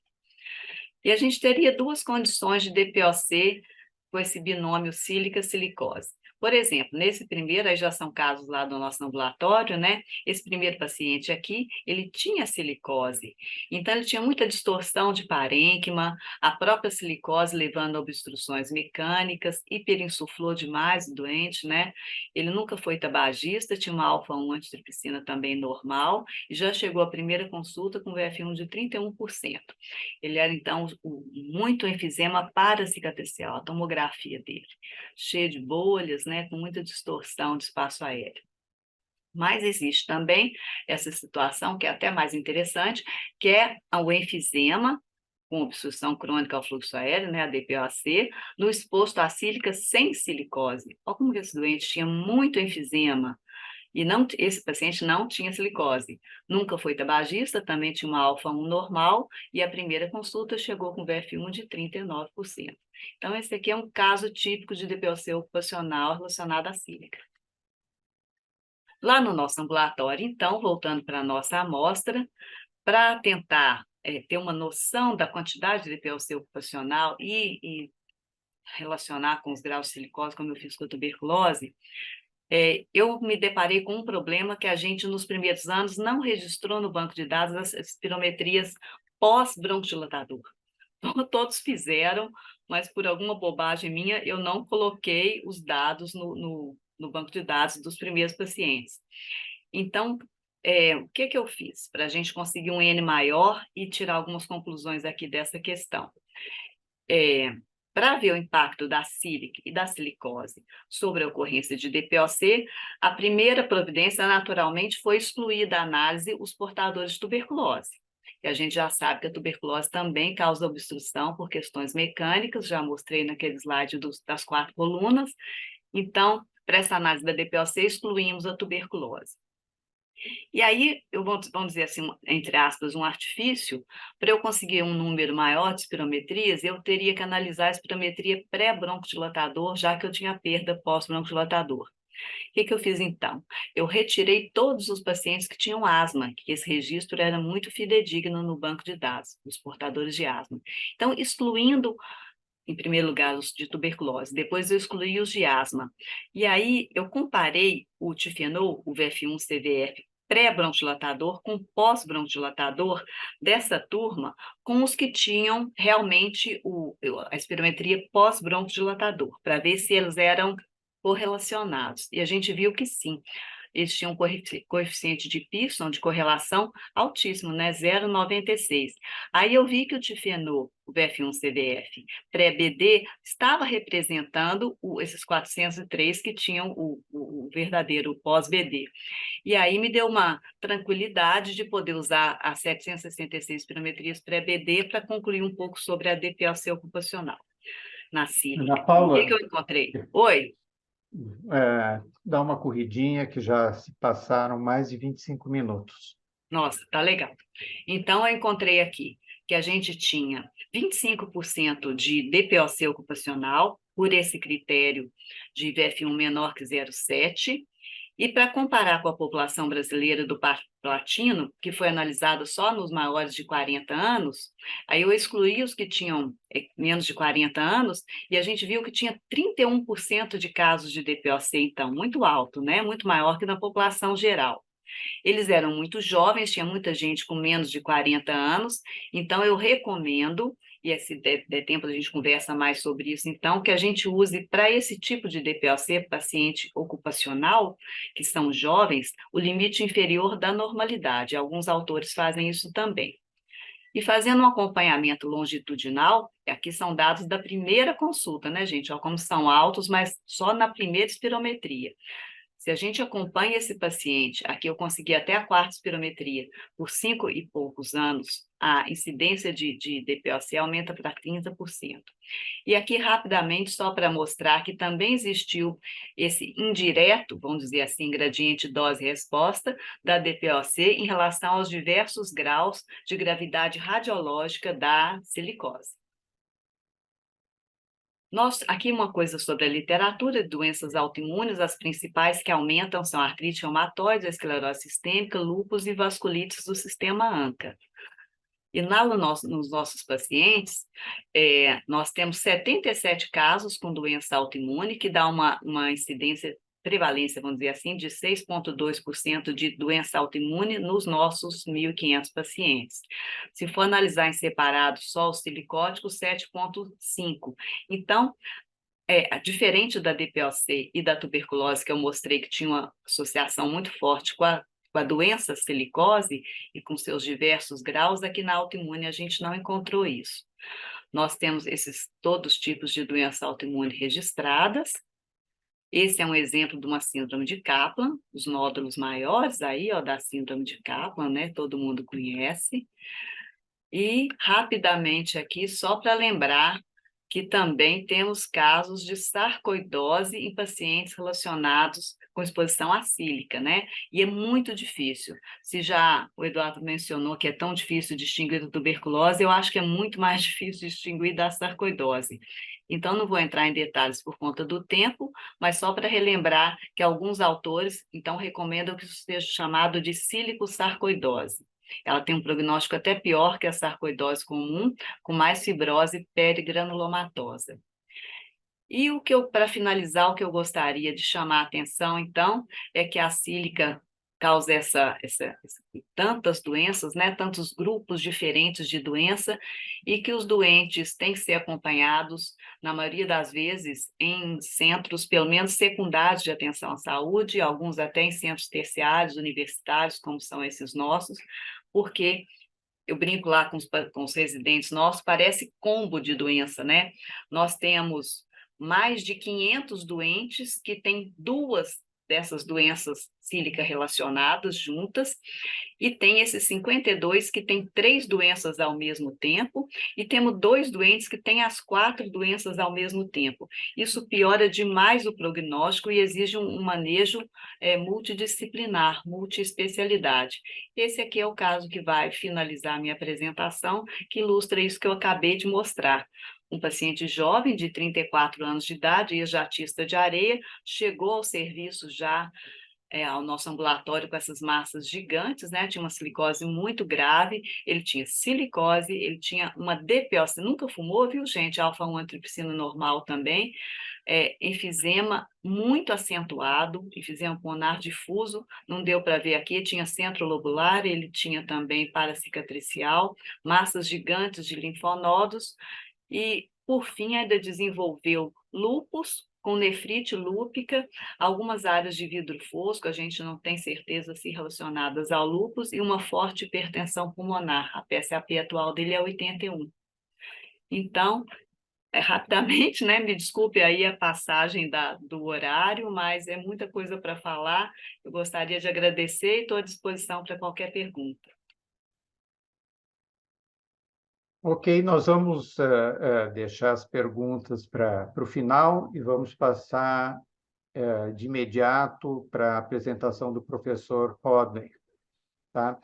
E a gente teria duas condições de DPOC com esse binômio sílica-silicose. Por exemplo, nesse primeiro, aí já são casos lá do nosso ambulatório, né? Esse primeiro paciente aqui, ele tinha silicose. Então, ele tinha muita distorção de parênquima, a própria silicose levando a obstruções mecânicas, hiperinsuflou demais o doente, né? Ele nunca foi tabagista, tinha uma alfa-1 antitripsina também normal, e já chegou à primeira consulta com VF1 de 31%. Ele era, então, muito enfisema paracicatricial, a tomografia dele, cheia de bolhas, né, com muita distorção de espaço aéreo. Mas existe também essa situação, que é até mais interessante, que é o enfisema, com obstrução crônica ao fluxo aéreo, né, a DPOC, no exposto à sílica sem silicose. Olha como esse doente tinha muito enfisema, e esse paciente não tinha silicose. Nunca foi tabagista, também tinha uma alfa-1 normal, e a primeira consulta chegou com VF1 de 39%. Então, esse aqui é um caso típico de DPOC ocupacional relacionado à sílica. Lá no nosso ambulatório, então, voltando para a nossa amostra, para tentar ter uma noção da quantidade de DPOC ocupacional e relacionar com os graus de silicose, como eu fiz com a tuberculose, eu me deparei com um problema que a gente, nos primeiros anos, não registrou no banco de dados as espirometrias pós-broncodilatador. Todos fizeram, mas por alguma bobagem minha, eu não coloquei os dados no banco de dados dos primeiros pacientes. Então, o que eu fiz para a gente conseguir um N maior e tirar algumas conclusões aqui dessa questão? Para ver o impacto da sílica e da silicose sobre a ocorrência de DPOC, a primeira providência, naturalmente, foi excluir da análise os portadores de tuberculose. E a gente já sabe que a tuberculose também causa obstrução por questões mecânicas, já mostrei naquele slide das 4 colunas. Então, para essa análise da DPOC, excluímos a tuberculose. E aí, vamos dizer assim, entre aspas, um artifício, para eu conseguir um número maior de espirometrias, eu teria que analisar a espirometria pré-broncodilatador, já que eu tinha perda pós-broncodilatador. O que eu fiz então? Eu retirei todos os pacientes que tinham asma, que esse registro era muito fidedigno no banco de dados, os portadores de asma. Então, excluindo em primeiro lugar, os de tuberculose, depois eu excluí os de asma. E aí eu comparei o difenol, o VF1-CVF pré-bronquidilatador com pós-bronquidilatador dessa turma com os que tinham realmente a espirometria pós-bronquidilatador, para ver se eles eram correlacionados. E a gente viu que sim. Eles tinham um coeficiente de Pearson, de correlação, altíssimo, né? 0,96. Aí eu vi que o difenol, o VF1-CVF pré-BD, estava representando esses 403 que tinham o verdadeiro pós-BD. E aí me deu uma tranquilidade de poder usar as 766 espirometrias pré-BD para concluir um pouco sobre a DPLC ocupacional na sílica. Ana O que Paula, eu encontrei? Oi? dá uma corridinha que já se passaram mais de 25 minutos. Nossa, tá legal. Então, eu encontrei aqui que a gente tinha 25% de DPOC ocupacional, por esse critério de VF1 menor que 0,7, e para comparar com a população brasileira do Parque Latino, que foi analisada só nos maiores de 40 anos, aí eu excluí os que tinham menos de 40 anos, e a gente viu que tinha 31% de casos de DPOC, então, muito alto, né? Muito maior que na população geral. Eles eram muito jovens, tinha muita gente com menos de 40 anos, então eu recomendo, e se der tempo a gente conversa mais sobre isso, então, que a gente use para esse tipo de DPOC, paciente ocupacional, que são jovens, o limite inferior da normalidade. Alguns autores fazem isso também. E fazendo um acompanhamento longitudinal, aqui são dados da primeira consulta, né, gente? Olha como são altos, mas só na primeira espirometria. Se a gente acompanha esse paciente, aqui eu consegui até a quarta espirometria, por 5 e poucos anos, a incidência de DPOC aumenta para 30%. E aqui, rapidamente, só para mostrar que também existiu esse indireto, vamos dizer assim, gradiente dose-resposta da DPOC em relação aos diversos graus de gravidade radiológica da silicose. Aqui uma coisa sobre a literatura de doenças autoimunes, as principais que aumentam são a artrite reumatoide, a esclerose sistêmica, lúpus e vasculites do sistema ANCA. E nos nossos pacientes, nós temos 77 casos com doença autoimune, que dá uma prevalência, vamos dizer assim, de 6,2% de doença autoimune nos nossos 1.500 pacientes. Se for analisar em separado só os silicóticos, 7,5%. Então, diferente da DPOC e da tuberculose, que eu mostrei que tinha uma associação muito forte com a doença silicose e com seus diversos graus, aqui na autoimune a gente não encontrou isso. Nós temos todos os tipos de doença autoimune registradas. Esse é um exemplo de uma síndrome de Kaplan, os nódulos maiores aí, ó, da síndrome de Kaplan, né? Todo mundo conhece. E, rapidamente aqui, só para lembrar que também temos casos de sarcoidose em pacientes relacionados com exposição acílica, né? E é muito difícil. Se já o Eduardo mencionou que é tão difícil distinguir da tuberculose, eu acho que é muito mais difícil distinguir da sarcoidose. Então, não vou entrar em detalhes por conta do tempo, mas só para relembrar que alguns autores, então, recomendam que isso seja chamado de sílico-sarcoidose. Ela tem um prognóstico até pior que a sarcoidose comum, com mais fibrose perigranulomatosa. E para finalizar, o que eu gostaria de chamar a atenção, então, é que a sílica causa tantas doenças, né, tantos grupos diferentes de doença, e que os doentes têm que ser acompanhados, na maioria das vezes, em centros, pelo menos secundários de atenção à saúde, alguns até em centros terciários, universitários, como são esses nossos, porque eu brinco lá com os residentes nossos, parece combo de doença, né? Nós temos mais de 500 doentes que têm duas dessas doenças sílica relacionadas juntas, e tem esses 52 que têm 3 doenças ao mesmo tempo, e temos 2 doentes que têm as 4 doenças ao mesmo tempo. Isso piora demais o prognóstico e exige um manejo multidisciplinar, multiespecialidade. Esse aqui é o caso que vai finalizar a minha apresentação, que ilustra isso que eu acabei de mostrar. Um paciente jovem de 34 anos de idade, ex-jatista de areia, chegou ao serviço já ao nosso ambulatório com essas massas gigantes, né? Tinha uma silicose muito grave, ele tinha silicose, ele tinha uma DPO, você nunca fumou, viu, gente? Alfa-1 antripsina normal também, enfisema muito acentuado, enfisema pulmonar difuso, não deu para ver aqui, tinha centro lobular, ele tinha também paracicatricial, massas gigantes de linfonodos, e, por fim, ainda desenvolveu lúpus, com nefrite lúpica, algumas áreas de vidro fosco, a gente não tem certeza se relacionadas ao lúpus, e uma forte hipertensão pulmonar. A PSAP atual dele é 81. Então, rapidamente, né? Me desculpe aí a passagem do horário, mas é muita coisa para falar. Eu gostaria de agradecer e estou à disposição para qualquer pergunta. Ok, nós vamos deixar as perguntas para o final e vamos passar de imediato para a apresentação do professor Rodney. Tá?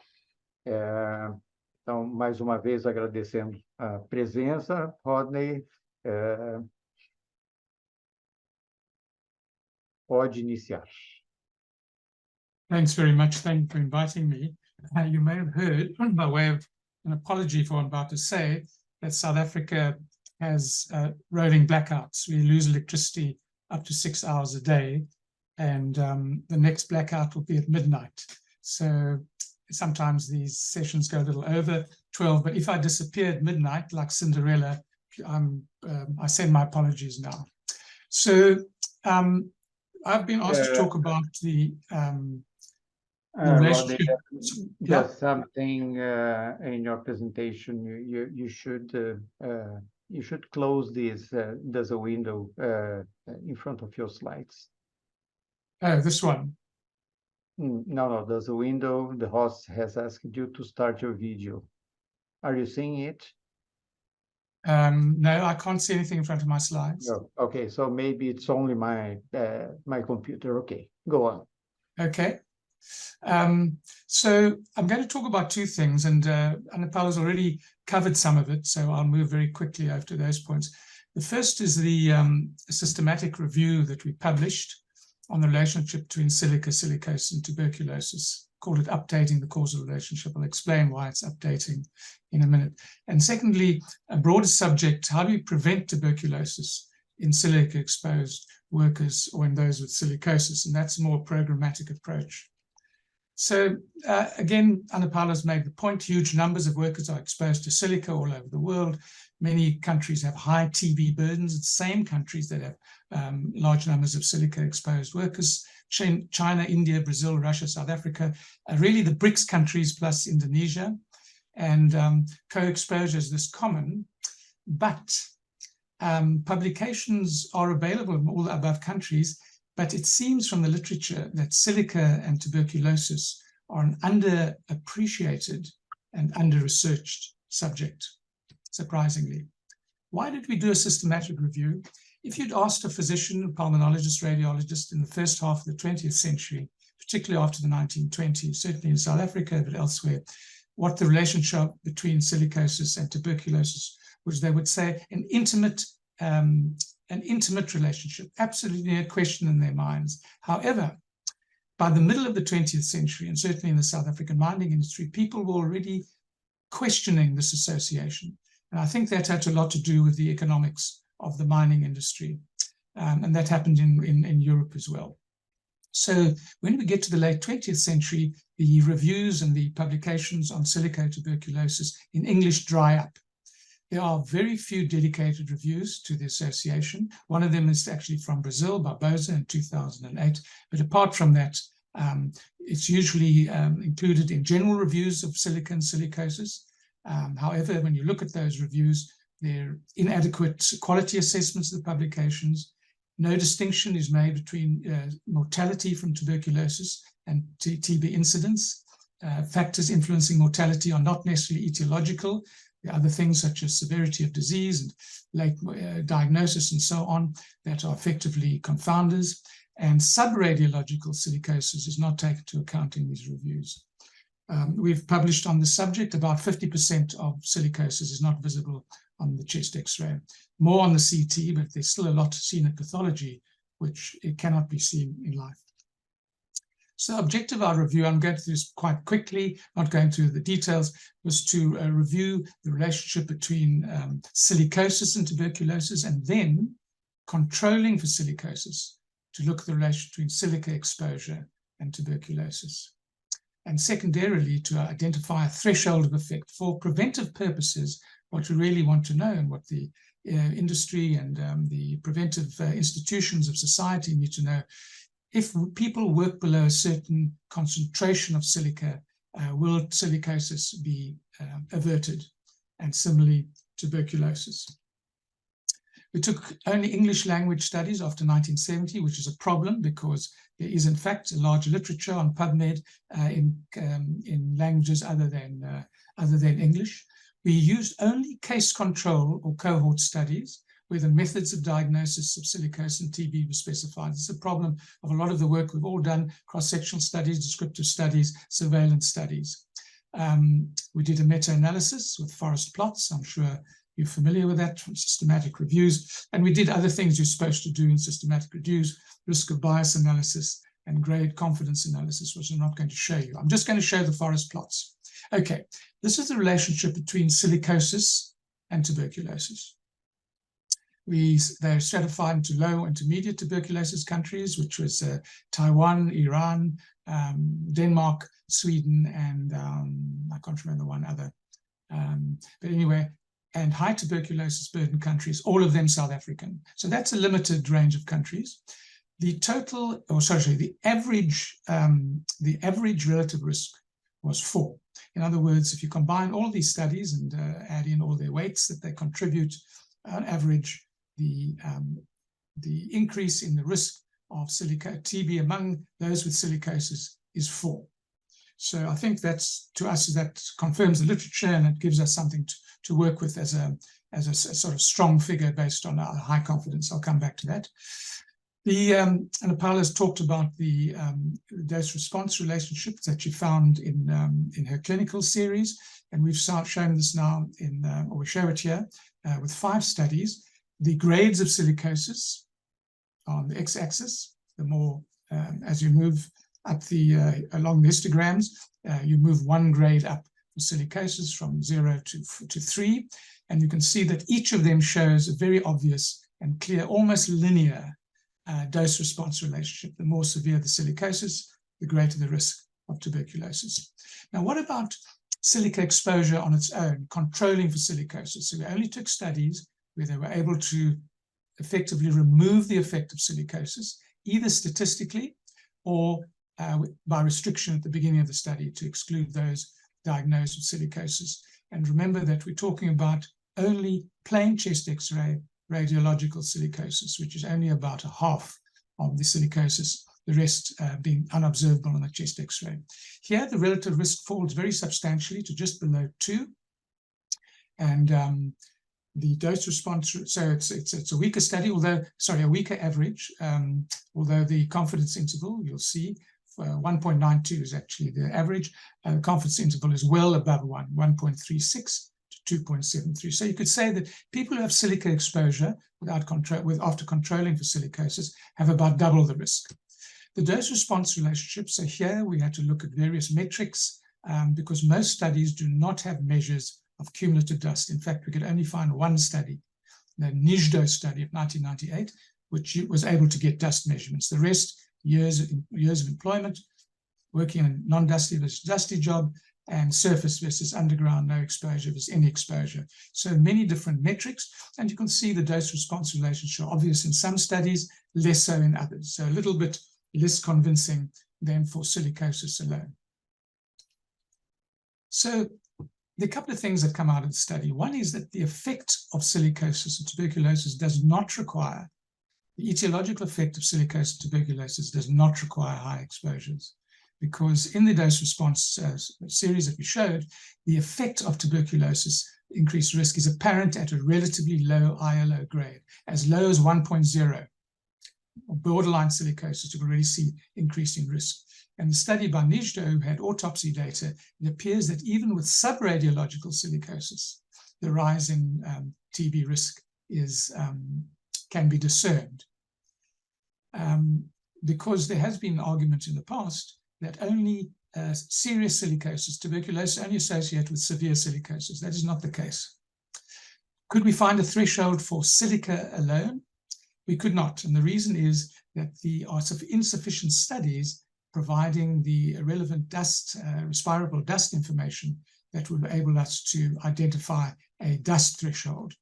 Então, mais uma vez, agradecendo a presença. Rodney, pode iniciar. Thanks very much. Thank you for inviting me. You may have heard, by way of an apology for what I'm about to say, that South Africa has rolling blackouts. We lose electricity up to 6 hours a day, and the next blackout will be at midnight. So sometimes these sessions go a little over 12, but if I disappear at midnight, like Cinderella, I send my apologies now. So I've been asked to talk about the Rodney, just something in your presentation. You should close this. There's a window in front of your slides. Oh, this one. No, there's a window. The host has asked you to start your video. Are you seeing it? No, I can't see anything in front of my slides. No. Okay, so maybe it's only my computer. Okay, go on. Okay. So I'm going to talk about two things, and Anupal has already covered some of it, so I'll move very quickly over to those points. The first is the systematic review that we published on the relationship between silica, silicosis, and tuberculosis. Called it Updating the Causal Relationship. I'll explain why it's updating in a minute. And secondly, a broader subject, how do you prevent tuberculosis in silica-exposed workers or in those with silicosis? And that's a more programmatic approach. So again, Anupal has made the point, huge numbers of workers are exposed to silica all over the world. Many countries have high TB burdens. It's the same countries that have large numbers of silica-exposed workers. China, India, Brazil, Russia, South Africa, really the BRICS countries plus Indonesia. And co-exposure is this common, but publications are available in all the above countries, but it seems from the literature that silica and tuberculosis are an underappreciated and under-researched subject, surprisingly. Why did we do a systematic review? If you'd asked a physician, a pulmonologist, radiologist in the first half of the 20th century, particularly after the 1920s, certainly in South Africa, but elsewhere, what the relationship between silicosis and tuberculosis was, they would say an intimate relationship, absolutely no question in their minds. However, by the middle of the 20th century, and certainly in the South African mining industry, people were already questioning this association. And I think that had a lot to do with the economics of the mining industry. And that happened in Europe as well. So when we get to the late 20th century, the reviews and the publications on silicotuberculosis in English dry up. There are very few dedicated reviews to the association. One of them is actually from Brazil, Barbosa, in 2008. But apart from that, it's usually included in general reviews of silica and silicosis. However, when you look at those reviews, they're inadequate quality assessments of the publications. No distinction is made between mortality from tuberculosis and TB incidence. Factors influencing mortality are not necessarily etiological. There are other things such as severity of disease and late diagnosis and so on that are effectively confounders. And subradiological silicosis is not taken into account in these reviews. We've published on the subject. About 50% of silicosis is not visible on the chest X-ray. More on the CT, but there's still a lot seen in pathology, which it cannot be seen in life. So the objective of our review, I'm going through this quite quickly, not going through the details, was to review the relationship between silicosis and tuberculosis, and then controlling for silicosis, to look at the relation between silica exposure and tuberculosis. And secondarily, to identify a threshold of effect. For preventive purposes, what we really want to know, and what the industry and the preventive institutions of society need to know, if people work below a certain concentration of silica, will silicosis be averted, and similarly tuberculosis. We took only English language studies after 1970, which is a problem because there is in fact a large literature on PubMed in languages other than English. We used only case control or cohort studies where the methods of diagnosis of silicosis and TB were specified. It's a problem of a lot of the work we've all done: cross-sectional studies, descriptive studies, surveillance studies. We did a meta-analysis with forest plots. I'm sure you're familiar with that from systematic reviews. And we did other things you're supposed to do in systematic reviews: risk of bias analysis and grade confidence analysis, which I'm not going to show you. I'm just going to show the forest plots. Okay, this is the relationship between silicosis and tuberculosis. They're stratified into low intermediate tuberculosis countries, which was Taiwan, Iran, Denmark, Sweden, and I can't remember one other. But anyway, and high tuberculosis burden countries, all of them South African. So that's a limited range of countries. The total, or sorry, the average relative risk was 4. In other words, if you combine all these studies and add in all their weights that they contribute, on average, the increase in the risk of TB among those with silicosis is 4. So I think that's, to us, that confirms the literature, and it gives us something to work with as a sort of strong figure based on our high confidence. I'll come back to that. And Paula has talked about the dose-response relationship that she found in her clinical series, and we've shown this now or we show it here with 5 studies. The grades of silicosis on the x-axis, the more as you move up along the histograms, you move 1 grade up for silicosis from 0 to 3, and you can see that each of them shows a very obvious and clear, almost linear dose-response relationship. The more severe the silicosis, the greater the risk of tuberculosis. Now, what about silica exposure on its own, controlling for silicosis? So we only took studies where they were able to effectively remove the effect of silicosis, either statistically or by restriction at the beginning of the study to exclude those diagnosed with silicosis. And remember that we're talking about only plain chest X-ray radiological silicosis, which is only about a half of the silicosis, the rest being unobservable on the chest X-ray. Here, the relative risk falls very substantially to just below 2. And the dose response, so it's a weaker study, a weaker average, although the confidence interval, you'll see, 1.92 is actually the average. The confidence interval is well above 1.36 to 2.73. So you could say that people who have silica exposure after controlling for silicosis have about double the risk. The dose-response relationship, so here we had to look at various metrics because most studies do not have measures of cumulative dust. In fact, we could only find one study, the NIJDO study of 1998, which was able to get dust measurements. The rest, years of employment, working in a non-dusty versus dusty job, and surface versus underground, no exposure versus any exposure. So many different metrics, and you can see the dose-response relationship obvious in some studies, less so in others. So a little bit less convincing than for silicosis alone. So there are a couple of things that come out of the study. One is that the effect of silicosis and tuberculosis does not require, the etiological effect of silicosis and tuberculosis does not require high exposures, because in the dose-response series that we showed, the effect of tuberculosis increased risk is apparent at a relatively low ILO grade, as low as 1.0. Borderline silicosis, you can already see increasing risk. And the study by NIJDO, who had autopsy data, it appears that even with subradiological silicosis, the rise in TB risk can be discerned. Because there has been an argument in the past that only serious silicosis, tuberculosis, only associated with severe silicosis. That is not the case. Could we find a threshold for silica alone? We could not, and the reason is that there are insufficient studies providing the relevant dust, respirable dust information that would enable us to identify a dust threshold.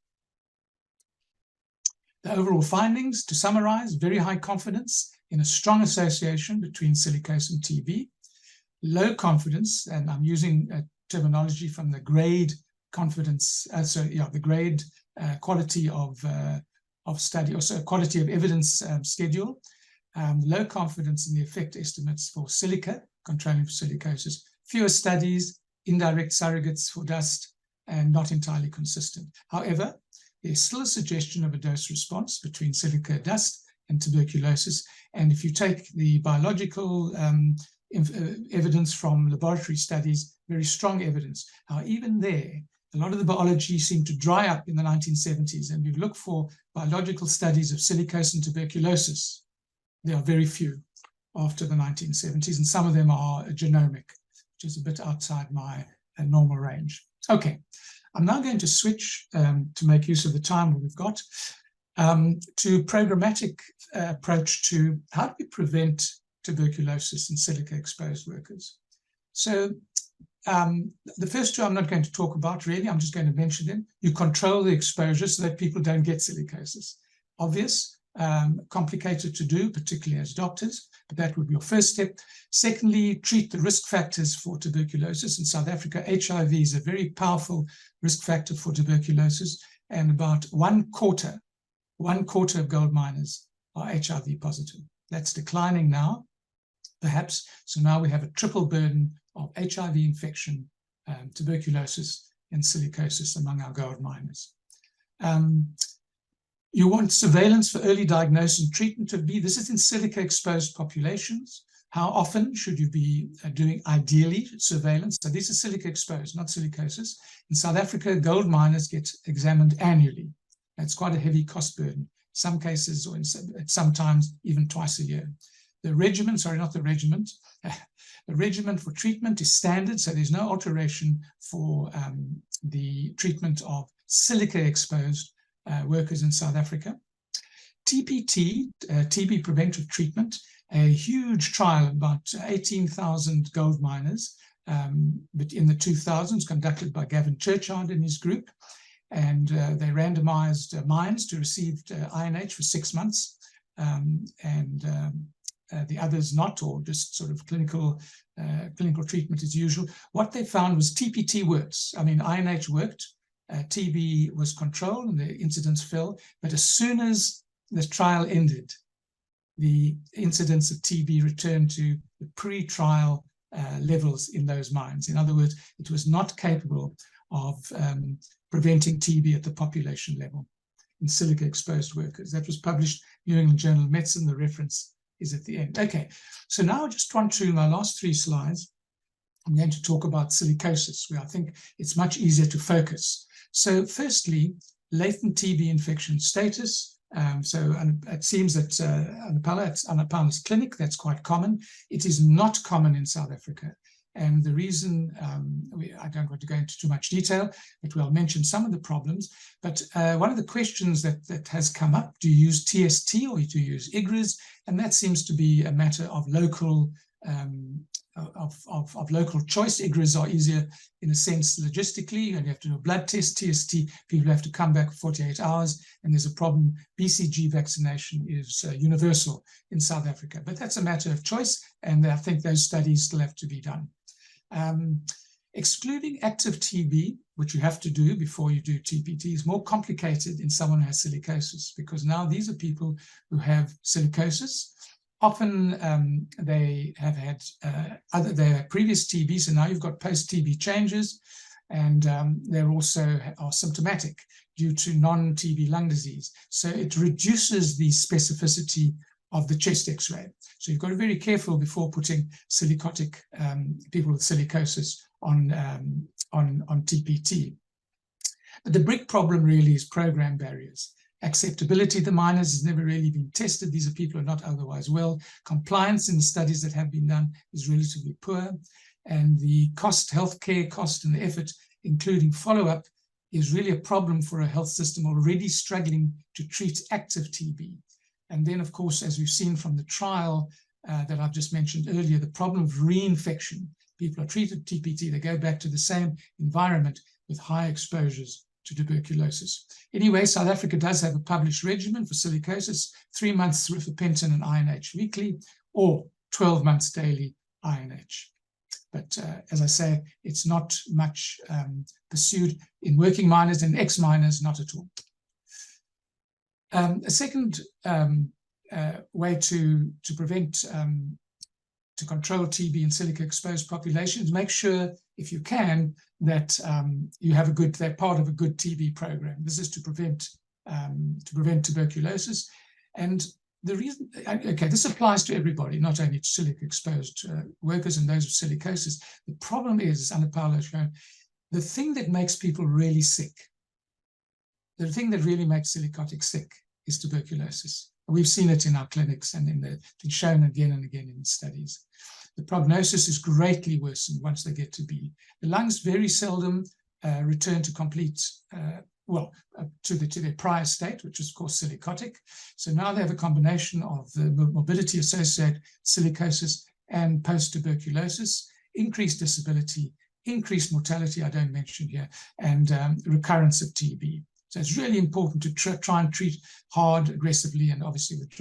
The overall findings, to summarize, very high confidence in a strong association between silicosis and TB, low confidence, and I'm using a terminology from the grade confidence, the grade quality of study, also quality of evidence schedule, low confidence in the effect estimates for silica, controlling for silicosis, fewer studies, indirect surrogates for dust, and not entirely consistent. However, there's still a suggestion of a dose response between silica dust and tuberculosis. And if you take the biological evidence from laboratory studies, very strong evidence. Now, even there, a lot of the biology seemed to dry up in the 1970s, and we've looked for biological studies of silicosis and tuberculosis. There are very few after the 1970s, and some of them are genomic, which is a bit outside my normal range. Okay, I'm now going to switch to make use of the time we've got to programmatic approach to how do we prevent tuberculosis in silica-exposed workers. So the first two I'm not going to talk about really, I'm just going to mention them. You control the exposure so that people don't get silicosis. Obvious, complicated to do, particularly as doctors, but that would be your first step. Secondly, treat the risk factors for tuberculosis. In South Africa, HIV is a very powerful risk factor for tuberculosis, and about one quarter of gold miners are HIV positive. That's declining now, perhaps. So now we have a triple burden of HIV infection, tuberculosis, and silicosis among our gold miners. You want surveillance for early diagnosis and treatment of B. This is in silica-exposed populations. How often should you be doing, ideally, surveillance? So these are silica-exposed, not silicosis. In South Africa, gold miners get examined annually. That's quite a heavy cost burden. Some cases, or sometimes even twice a year. The regimen, the regimen for treatment is standard, so there's no alteration for the treatment of silica-exposed workers in South Africa. TPT, TB preventive treatment, a huge trial of about 18,000 gold miners, but in the 2000s, conducted by Gavin Churchard and his group, and they randomized mines to receive INH for 6 months, and the others not, or just sort of clinical treatment as usual. What they found was TPT works. I mean, INH worked, TB was controlled, and the incidence fell. But as soon as the trial ended, the incidence of TB returned to the pre-trial levels in those mines. In other words, it was not capable of preventing TB at the population level in silica-exposed workers. That was published in New England Journal of Medicine. The reference is at the end. Okay, so now I just want to, my last 3 slides, I'm going to talk about silicosis, where I think it's much easier to focus. So firstly, latent TB infection status. It seems that Anapala's clinic, that's quite common. It is not common in South Africa. And the reason, I don't want to go into too much detail, but we'll mention some of the problems. But one of the questions that has come up, do you use TST or do you use IGRAs? And that seems to be a matter of local local choice. IGRAs are easier in a sense logistically, and you have to do a blood test. TST, people have to come back for 48 hours, and there's a problem. BCG vaccination is universal in South Africa, but that's a matter of choice, and I think those studies still have to be done. Excluding active TB, which you have to do before you do TPT, is more complicated in someone who has silicosis, because now these are people who have silicosis. Often they have had their previous TB, so now you've got post-TB changes, and they also are symptomatic due to non-TB lung disease. So it reduces the specificity of the chest X-ray. So you've got to be very careful before putting silicotic people with silicosis on TPT. But the big problem really is program barriers. Acceptability of the miners has never really been tested. These are people who are not otherwise well. Compliance in the studies that have been done is relatively poor. And the cost, healthcare cost and the effort, including follow-up, is really a problem for a health system already struggling to treat active TB. And then, of course, as we've seen from the trial that I've just mentioned earlier, the problem of reinfection. People are treated with TPT, they go back to the same environment with high exposures to tuberculosis. Anyway, South Africa does have a published regimen for silicosis, 3 months rifampicin and INH weekly, or 12 months daily INH. But as I say, it's not much pursued in working miners and ex-miners, not at all. A second way to prevent, to control TB in silica-exposed populations, make sure, if you can, that you have they're part of a good TB program. This is to prevent tuberculosis. And the reason, okay, this applies to everybody, not only to silica-exposed workers and those with silicosis. The problem is, Ana Paula has shown, the thing that makes people really sick, the thing that really makes silicotics sick is tuberculosis. We've seen it in our clinics and it's been shown again and again in studies. The prognosis is greatly worsened once they get to B. The lungs very seldom return to complete, to their prior state, which is of course silicotic. So now they have a combination of the morbidity-associated silicosis and post-tuberculosis, increased disability, increased mortality, I don't mention here, and recurrence of TB. So it's really important to try and treat hard, aggressively, and obviously with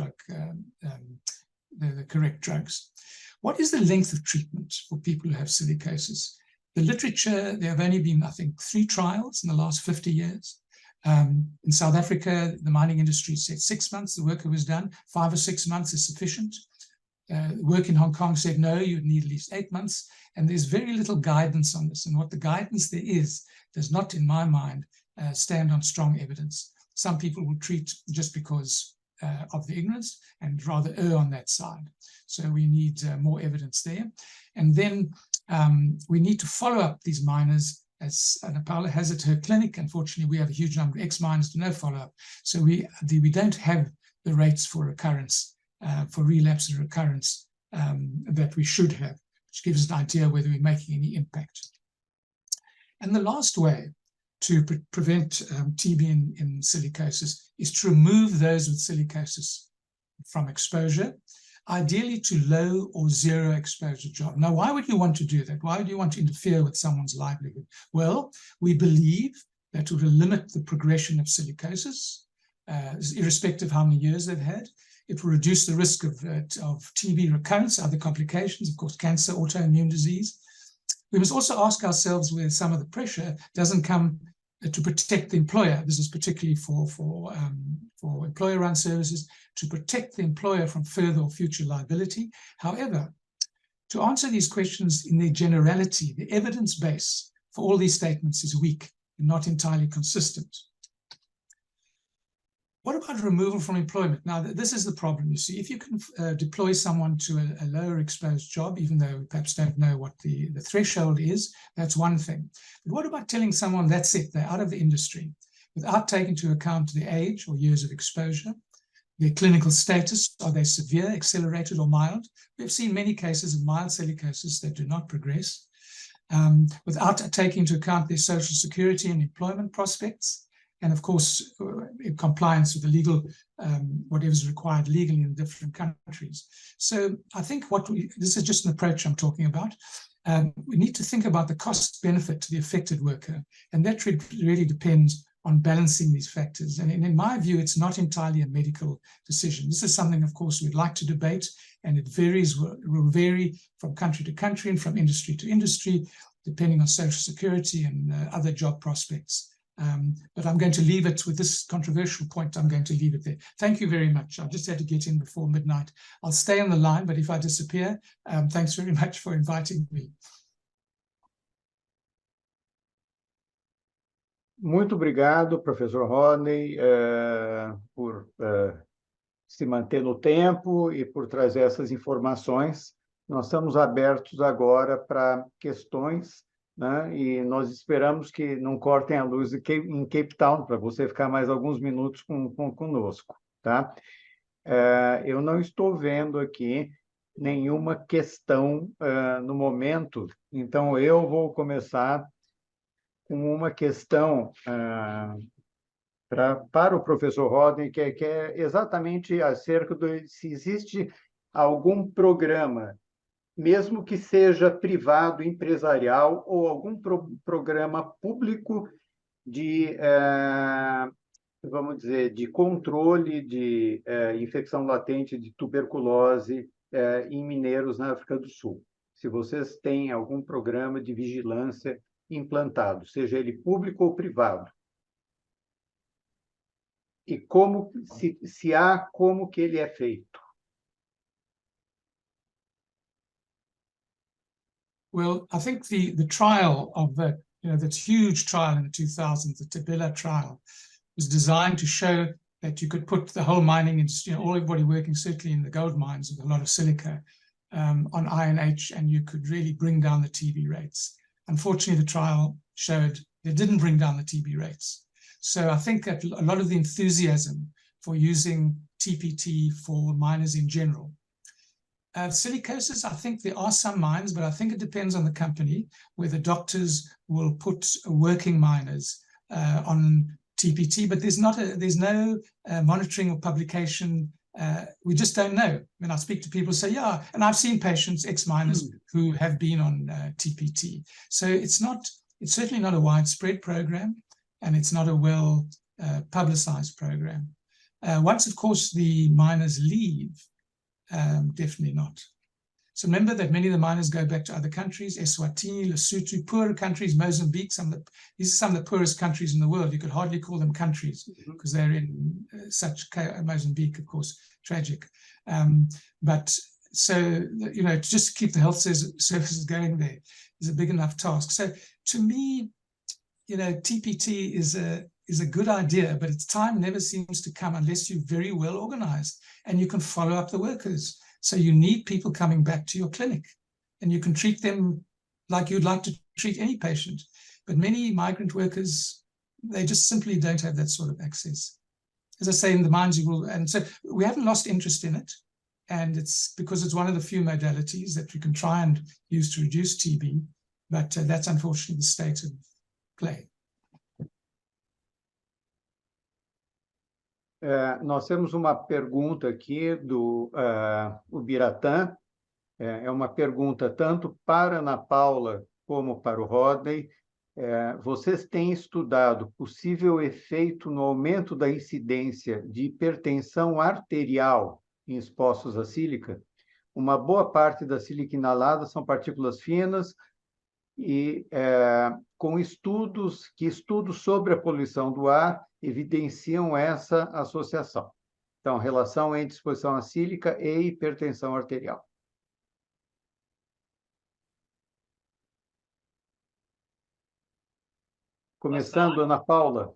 the correct drugs. What is the length of treatment for people who have silicosis? The literature, there have only been, I think, 3 trials in the last 50 years. In South Africa, the mining industry said 6 months, the worker was done. 5 or 6 months is sufficient. Work in Hong Kong said, no, you'd need at least 8 months. And there's very little guidance on this. And what the guidance there is does not, in my mind, stand on strong evidence. Some people will treat just because of the ignorance and rather err on that side. So we need more evidence there. And then we need to follow up these miners, as Ana Paula has at her clinic. Unfortunately, we have a huge number of ex-miners to no follow-up. So we don't have the rates for recurrence, for relapse and recurrence that we should have, which gives us an idea whether we're making any impact. And the last way to prevent TB in silicosis is to remove those with silicosis from exposure, ideally to low or zero exposure job. Now, why would you want to do that? Why would you want to interfere with someone's livelihood? Well, we believe that it will limit the progression of silicosis, irrespective of how many years they've had. It will reduce the risk of TB recurrence, other complications, of course, cancer, autoimmune disease. We must also ask ourselves where some of the pressure doesn't come to protect the employer. This is particularly for employer-run services, to protect the employer from further or future liability. However, to answer these questions in their generality, the evidence base for all these statements is weak and not entirely consistent. What about removal from employment? Now, this is the problem, you see. If you can deploy someone to a lower exposed job, even though we perhaps don't know what the threshold is, that's one thing. But what about telling someone that's it, they're out of the industry, without taking into account their age or years of exposure, their clinical status, are they severe, accelerated, or mild? We've seen many cases of mild silicosis that do not progress, without taking into account their social security and employment prospects, and of course, in compliance with the legal, whatever is required legally in different countries. So I think this is just an approach I'm talking about. We need to think about the cost benefit to the affected worker, and that really depends on balancing these factors. And in my view, it's not entirely a medical decision. This is something, of course, we'd like to debate, and it will vary from country to country and from industry to industry, depending on social security and other job prospects. But I'm going to leave it with this controversial point. I'm going to leave it there. Thank you very much. I just had to get in before midnight. I'll stay on the line, but if I disappear, thanks very much for inviting me. Muito obrigado, professor Rodney, por se manter no tempo e por trazer essas informações. Nós estamos abertos agora para questões né? E nós esperamos que não cortem a luz em Cape Town, para você ficar mais alguns minutos conosco, tá? Eu não estou vendo aqui nenhuma questão no momento, então eu vou começar com uma questão para o professor Rodney, que é exatamente acerca de se existe algum programa, mesmo que seja privado, empresarial, ou algum programa público de, vamos dizer, de controle de infecção latente de tuberculose em mineiros na África do Sul. Se vocês têm algum programa de vigilância implantado, seja ele público ou privado. E como, se há, como que ele é feito? Well, I think the trial of that, that huge trial in the 2000s, the Tabela trial, was designed to show that you could put the whole mining industry, everybody working certainly in the gold mines with a lot of silica, on INH, and you could really bring down the TB rates. Unfortunately, the trial showed it didn't bring down the TB rates. So I think that a lot of the enthusiasm for using TPT for miners in general. Silicosis, I think there are some mines, but I think it depends on the company, where the doctors will put working miners on TPT, but there's no monitoring or publication. We just don't know. When I speak to people, say, yeah, and I've seen patients, ex-miners, who have been on TPT. So it's certainly not a widespread program, and it's not a well publicized program. Once, of course, the miners leave, definitely not. So remember that many of the miners go back to other countries, Eswatini, Lesotho, poorer countries, Mozambique. These are some of the poorest countries in the world. You could hardly call them countries because they're in Mozambique, of course, tragic. But so, just to keep the health services going there is a big enough task. So to me, TPT is a good idea, but its time never seems to come unless you're very well organized and you can follow up the workers. So you need people coming back to your clinic, and you can treat them like you'd like to treat any patient. But many migrant workers, they just simply don't have that sort of access. As I say, in the mines, and so we haven't lost interest in it. And it's because it's one of the few modalities that we can try and use to reduce TB, but that's unfortunately the state of play. Nós temos uma pergunta aqui do Ubiratã. É uma pergunta tanto para a Ana Paula como para o Rodney. Vocês têm estudado possível efeito no aumento da incidência de hipertensão arterial em expostos à sílica? Uma boa parte da sílica inalada são partículas finas, e com estudos sobre a poluição do ar evidenciam essa associação. Então, relação entre exposição à sílica e hipertensão arterial. Começando, Ana Paula.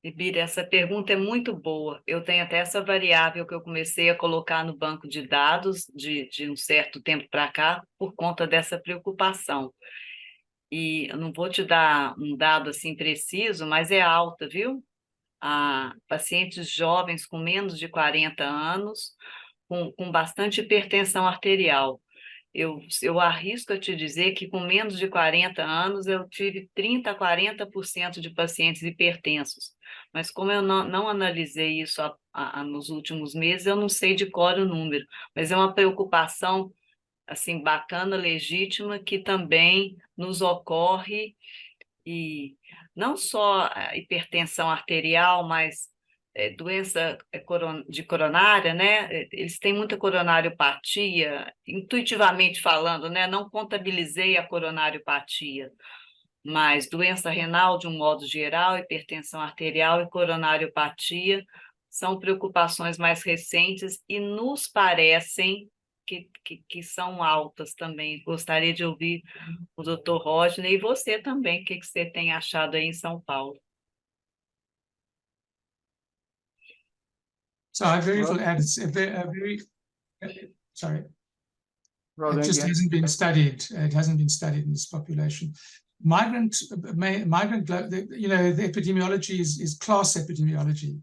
Ibira, essa pergunta é muito boa. Eu tenho até essa variável que eu comecei a colocar no banco de dados de um certo tempo para cá, por conta dessa preocupação. E eu não vou te dar um dado assim preciso, mas é alta, viu? Pacientes jovens com menos de 40 anos, com bastante hipertensão arterial. Eu arrisco a te dizer que com menos de 40 anos eu tive 30% a 40% de pacientes hipertensos. Mas como eu não analisei isso nos últimos meses, eu não sei de cor o número. Mas é uma preocupação assim, bacana, legítima, que também nos ocorre, e não só a hipertensão arterial, mas doença de coronária, né? Eles têm muita coronariopatia, intuitivamente falando, né? Não contabilizei a coronariopatia, mas doença renal de um modo geral, hipertensão arterial e coronariopatia são preocupações mais recentes e nos parecem que são altas também. Gostaria de ouvir o Dr. Rodney e você também, o que você tem achado aí em São Paulo? So I very little add. It's a very sorry. It just hasn't been studied. It hasn't been studied in this population. Migrant, you know, the epidemiology is class epidemiology.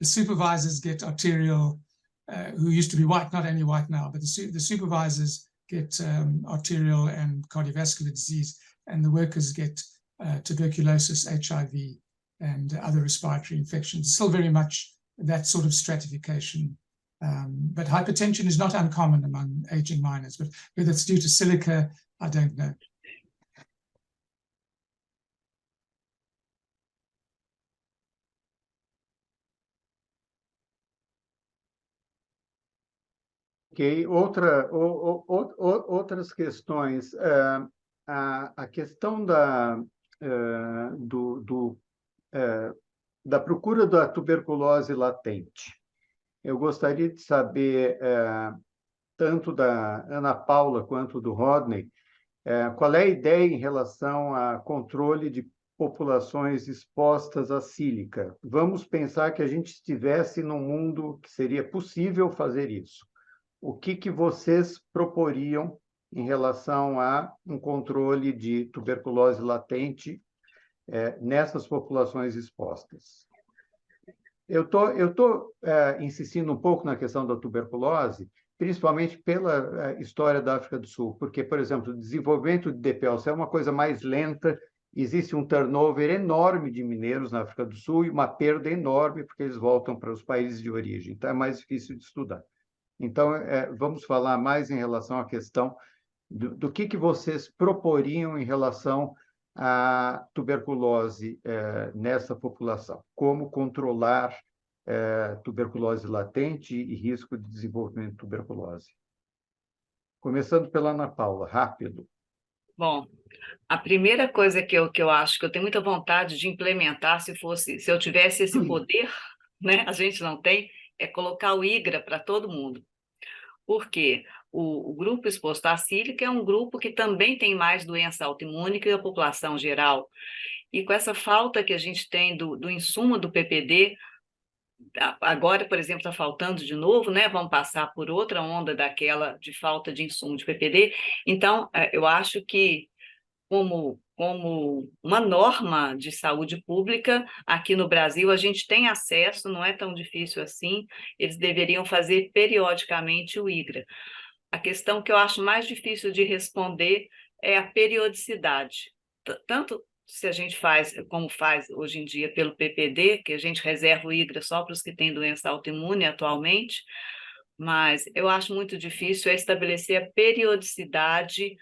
The supervisors get arterial, who used to be white, not only white now, but the supervisors get arterial and cardiovascular disease, and the workers get tuberculosis, HIV, and other respiratory infections. Still very much that sort of stratification. But hypertension is not uncommon among aging miners, but whether it's due to silica, I don't know. Ok, outras questões. A questão da procura da tuberculose latente. Eu gostaria de saber, tanto da Ana Paula quanto do Rodney, qual é a ideia em relação a controle de populações expostas à sílica. Vamos pensar que a gente estivesse num mundo que seria possível fazer isso. O que vocês proporiam em relação a um controle de tuberculose latente nessas populações expostas? Eu tô insistindo um pouco na questão da tuberculose, principalmente pela história da África do Sul, porque, por exemplo, o desenvolvimento de DPLC é uma coisa mais lenta, existe um turnover enorme de mineiros na África do Sul e uma perda enorme porque eles voltam para os países de origem, então é mais difícil de estudar. Então, vamos falar mais em relação à questão do que vocês proporiam em relação à tuberculose nessa população. Como controlar tuberculose latente e risco de desenvolvimento de tuberculose. Começando pela Ana Paula, rápido. Bom, a primeira coisa que eu acho que eu tenho muita vontade de implementar, se eu tivesse esse poder, né, a gente não tem, é colocar o IGRA para todo mundo. Porque o grupo exposto à sílica é um grupo que também tem mais doença autoimune que a população geral. E com essa falta que a gente tem do insumo do PPD, agora, por exemplo, está faltando de novo, né? Vamos passar por outra onda daquela de falta de insumo de PPD. Então, eu acho que, como uma norma de saúde pública, aqui no Brasil a gente tem acesso, não é tão difícil assim, eles deveriam fazer periodicamente o IGRA. A questão que eu acho mais difícil de responder é a periodicidade. Tanto se a gente faz, como faz hoje em dia pelo PPD, que a gente reserva o IGRA só para os que têm doença autoimune atualmente, mas eu acho muito difícil estabelecer a periodicidade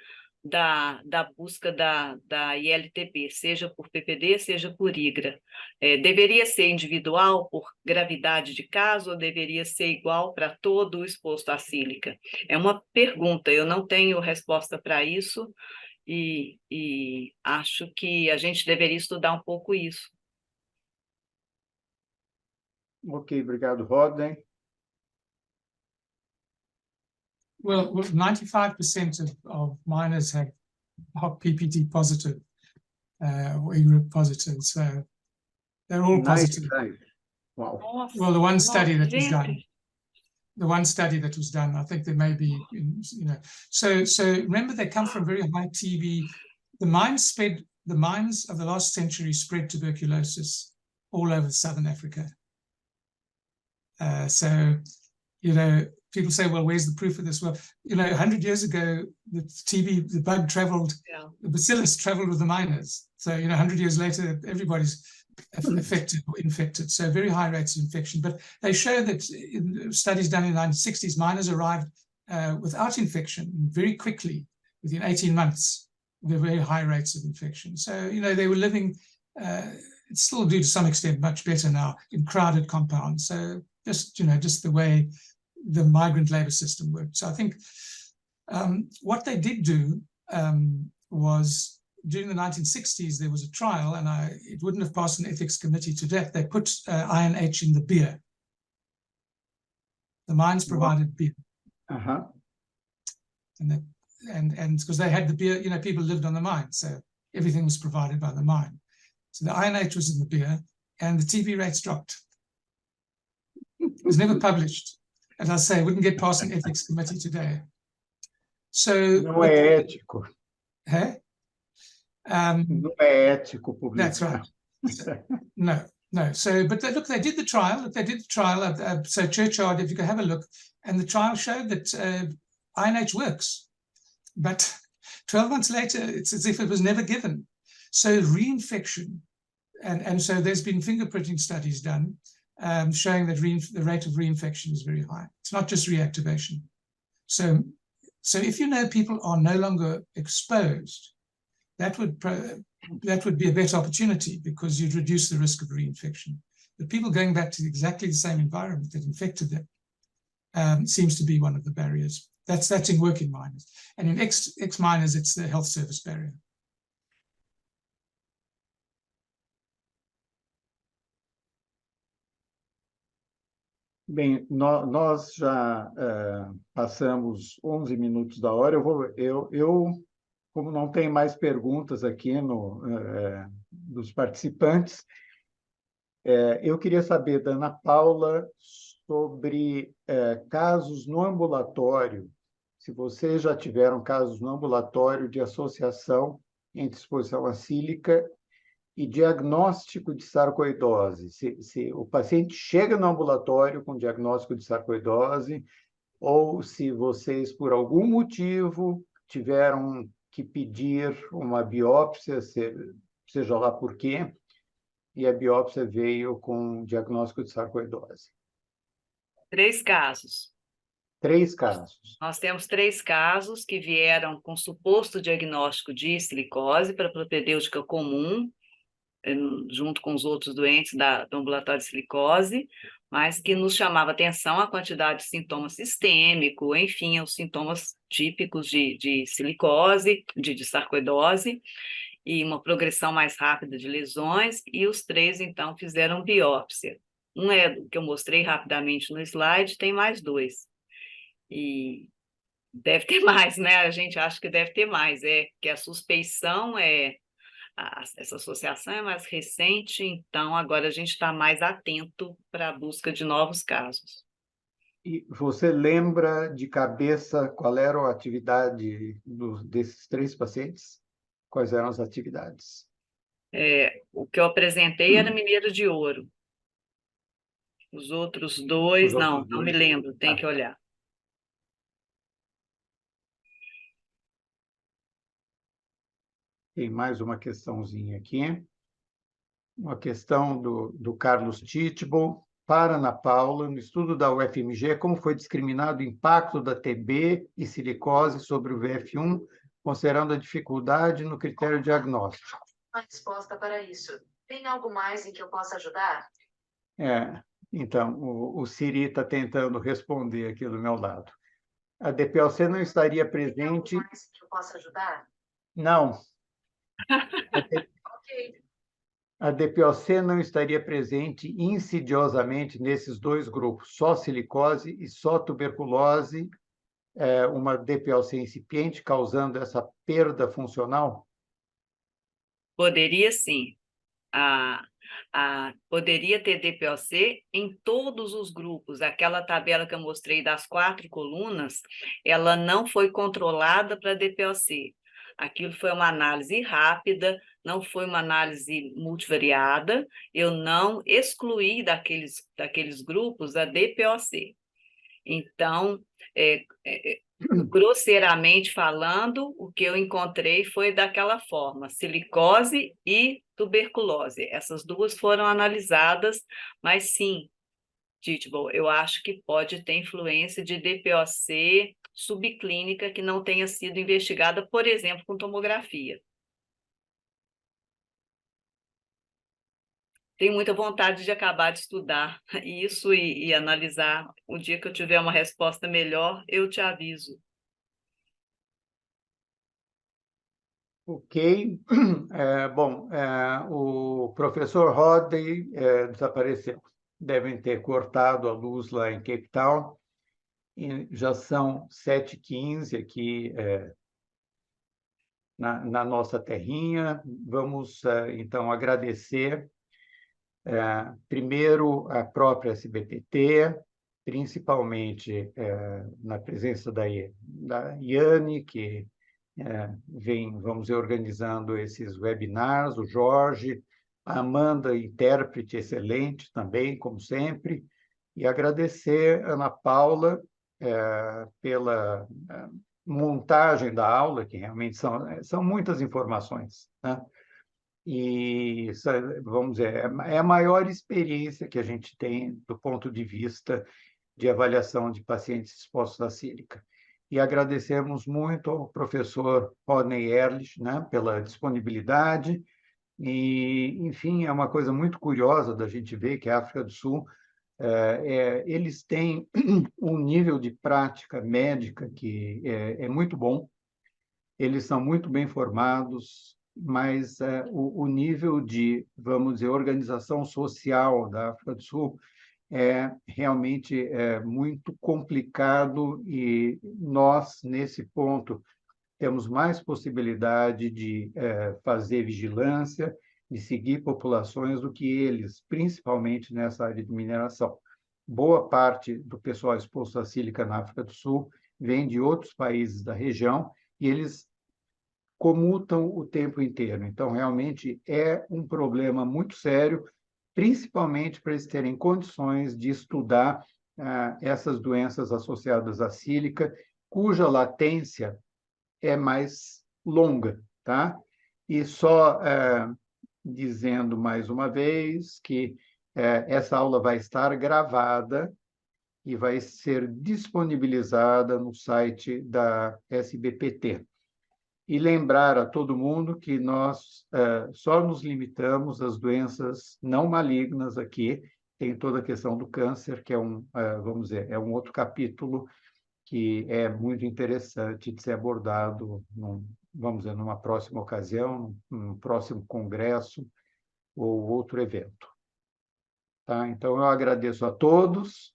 da busca da ILTP, seja por PPD, seja por IGRA. Deveria ser individual por gravidade de caso ou deveria ser igual para todo o exposto à sílica? É uma pergunta, eu não tenho resposta para isso e acho que a gente deveria estudar um pouco isso. Ok, obrigado, Rodney. Well, 95% of miners are PPD positive or E-group positive, so they're all positive. Wow. Well, the one study that was done, I think there may be, you know, so remember they come from very high TB. The mines of the last century spread tuberculosis all over Southern Africa. So, you know, people say, well, where's the proof of this? Well, you know, 100 years ago, the TB, the bug traveled, the bacillus traveled with the miners. So, you know, 100 years later, everybody's affected or infected. So very high rates of infection. But they show that in studies done in the 1960s, miners arrived without infection very quickly, within 18 months, with very high rates of infection. So, you know, they were living, it's still do to some extent much better now in crowded compounds. So just, you know, just the way the migrant labor system worked. So I think what they did do was during the 1960s, there was a trial and it wouldn't have passed an ethics committee to death. They put INH in the beer. The mines provided beer. Uh-huh. And because they had the beer, you know, people lived on the mine. So everything was provided by the mine. So the INH was in the beer and the TB rates dropped. It was never published. And I say, it wouldn't get past an ethics committee today. So, Não é ético. hey? Não é ético That's publicar. right. No, no. So, but look, they did the trial. Look, they did the trial. So Churchyard, if you can have a look, and the trial showed that INH works. But 12 months later, it's as if it was never given. So reinfection, and so there's been fingerprinting studies done showing that the rate of reinfection is very high. It's not just reactivation. So if you know people are no longer exposed, that would be a better opportunity because you'd reduce the risk of reinfection. But people going back to exactly the same environment that infected them seems to be one of the barriers. That's in working miners. And in ex-miners, it's the health service barrier. Bem, nós já passamos 11 minutos da hora. Eu como não tem mais perguntas aqui dos participantes, eu queria saber da Ana Paula sobre casos no ambulatório. Se vocês já tiveram casos no ambulatório de associação entre exposição acílica e diagnóstico de sarcoidose. Se o paciente chega no ambulatório com diagnóstico de sarcoidose, ou se vocês, por algum motivo, tiveram que pedir uma biópsia, seja lá por quê, e a biópsia veio com diagnóstico de sarcoidose. 3 casos. 3 casos. Nós temos 3 casos que vieram com suposto diagnóstico de silicose para propedêutica comum, junto com os outros doentes do ambulatório de silicose, mas que nos chamava atenção a quantidade de sintoma sistêmico, enfim, os sintomas típicos de silicose, de sarcoidose, e uma progressão mais rápida de lesões, e os 3, então, fizeram biópsia. Um é o que eu mostrei rapidamente no slide, tem mais 2. E deve ter mais, né? A gente acha que deve ter mais, que a suspeição essa associação é mais recente, então agora a gente está mais atento para a busca de novos casos. E você lembra de cabeça qual era a atividade desses 3 pacientes? Quais eram as atividades? O que eu apresentei era Mineiro de Ouro. Os outros 2, não me lembro, tem que olhar. Tem mais uma questãozinha aqui. Uma questão do Carlos Titbo. Para Ana Paula, no estudo da UFMG, como foi discriminado o impacto da TB e silicose sobre o VF1, considerando a dificuldade no critério diagnóstico? A resposta para isso. Tem algo mais em que eu possa ajudar? Então, o Siri está tentando responder aqui do meu lado. A DPLC não estaria presente... Tem algo mais em que eu possa ajudar? Não. Ok. A DPLC não estaria presente insidiosamente nesses 2 grupos, só silicose e só tuberculose, uma DPLC incipiente causando essa perda funcional? Poderia sim. Poderia ter DPLC em todos os grupos. Aquela tabela que eu mostrei das 4 colunas, ela não foi controlada para DPLC. Aquilo foi uma análise rápida, não foi uma análise multivariada, eu não excluí daqueles grupos a DPOC. Então, grosseiramente falando, o que eu encontrei foi daquela forma, silicose e tuberculose. Essas 2 foram analisadas, mas sim, Titbo, eu acho que pode ter influência de DPOC subclínica que não tenha sido investigada, por exemplo, com tomografia. Tenho muita vontade de acabar de estudar isso e analisar. O dia que eu tiver uma resposta melhor, eu te aviso. Ok. Bom, o professor Rodney desapareceu. Devem ter cortado a luz lá em Cape Town. E já são 7h15 aqui na nossa terrinha. Vamos, então, agradecer primeiro a própria SBPT, principalmente na presença da Iane, que vem, vamos dizer, organizando esses webinars, o Jorge, a Amanda, intérprete excelente também, como sempre, e agradecer a Ana Paula pela montagem da aula, que realmente são muitas informações, né? E, vamos dizer, é a maior experiência que a gente tem do ponto de vista de avaliação de pacientes expostos à sílica. E agradecemos muito ao professor Rodney Ehrlich, né, pela disponibilidade. E, enfim, é uma coisa muito curiosa da gente ver que a África do Sul, eles têm um nível de prática médica que é muito bom, eles são muito bem formados, mas o nível de, vamos dizer, organização social da África do Sul realmente muito complicado e nós, nesse ponto, temos mais possibilidade de fazer vigilância, de seguir populações do que eles, principalmente nessa área de mineração. Boa parte do pessoal exposto à sílica na África do Sul vem de outros países da região e eles comutam o tempo inteiro. Então, realmente, é um problema muito sério, principalmente para eles terem condições de estudar essas doenças associadas à sílica, cuja latência é mais longa, tá? E só dizendo mais uma vez que essa aula vai estar gravada e vai ser disponibilizada no site da SBPT. E lembrar a todo mundo que nós só nos limitamos às doenças não malignas aqui, tem toda a questão do câncer, que é vamos dizer, é um outro capítulo que é muito interessante de ser abordado, vamos dizer, numa próxima ocasião, num próximo congresso ou outro evento. Tá? Então, eu agradeço a todos.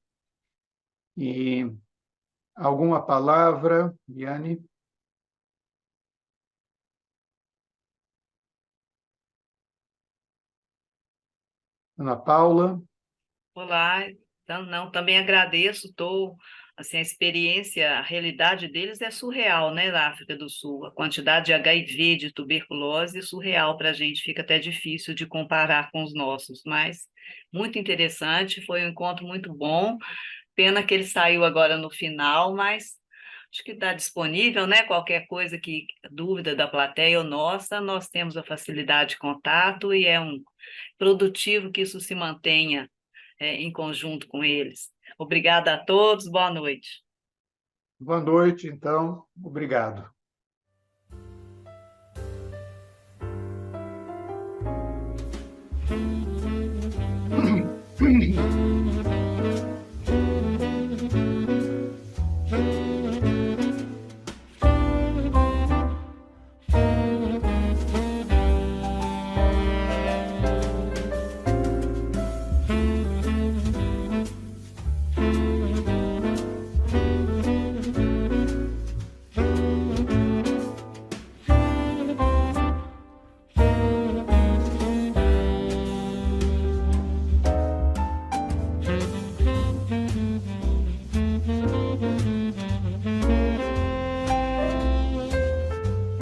E alguma palavra, Iane? Ana Paula? Olá, então, não, também agradeço, assim, a experiência, a realidade deles é surreal, né, na África do Sul, a quantidade de HIV, de tuberculose, é surreal para a gente, fica até difícil de comparar com os nossos, mas muito interessante, foi um encontro muito bom, pena que ele saiu agora no final, mas acho que está disponível, né, qualquer coisa dúvida da plateia ou nossa, nós temos a facilidade de contato e é produtivo que isso se mantenha em conjunto com eles. Obrigada a todos, boa noite. Boa noite, então. Obrigado.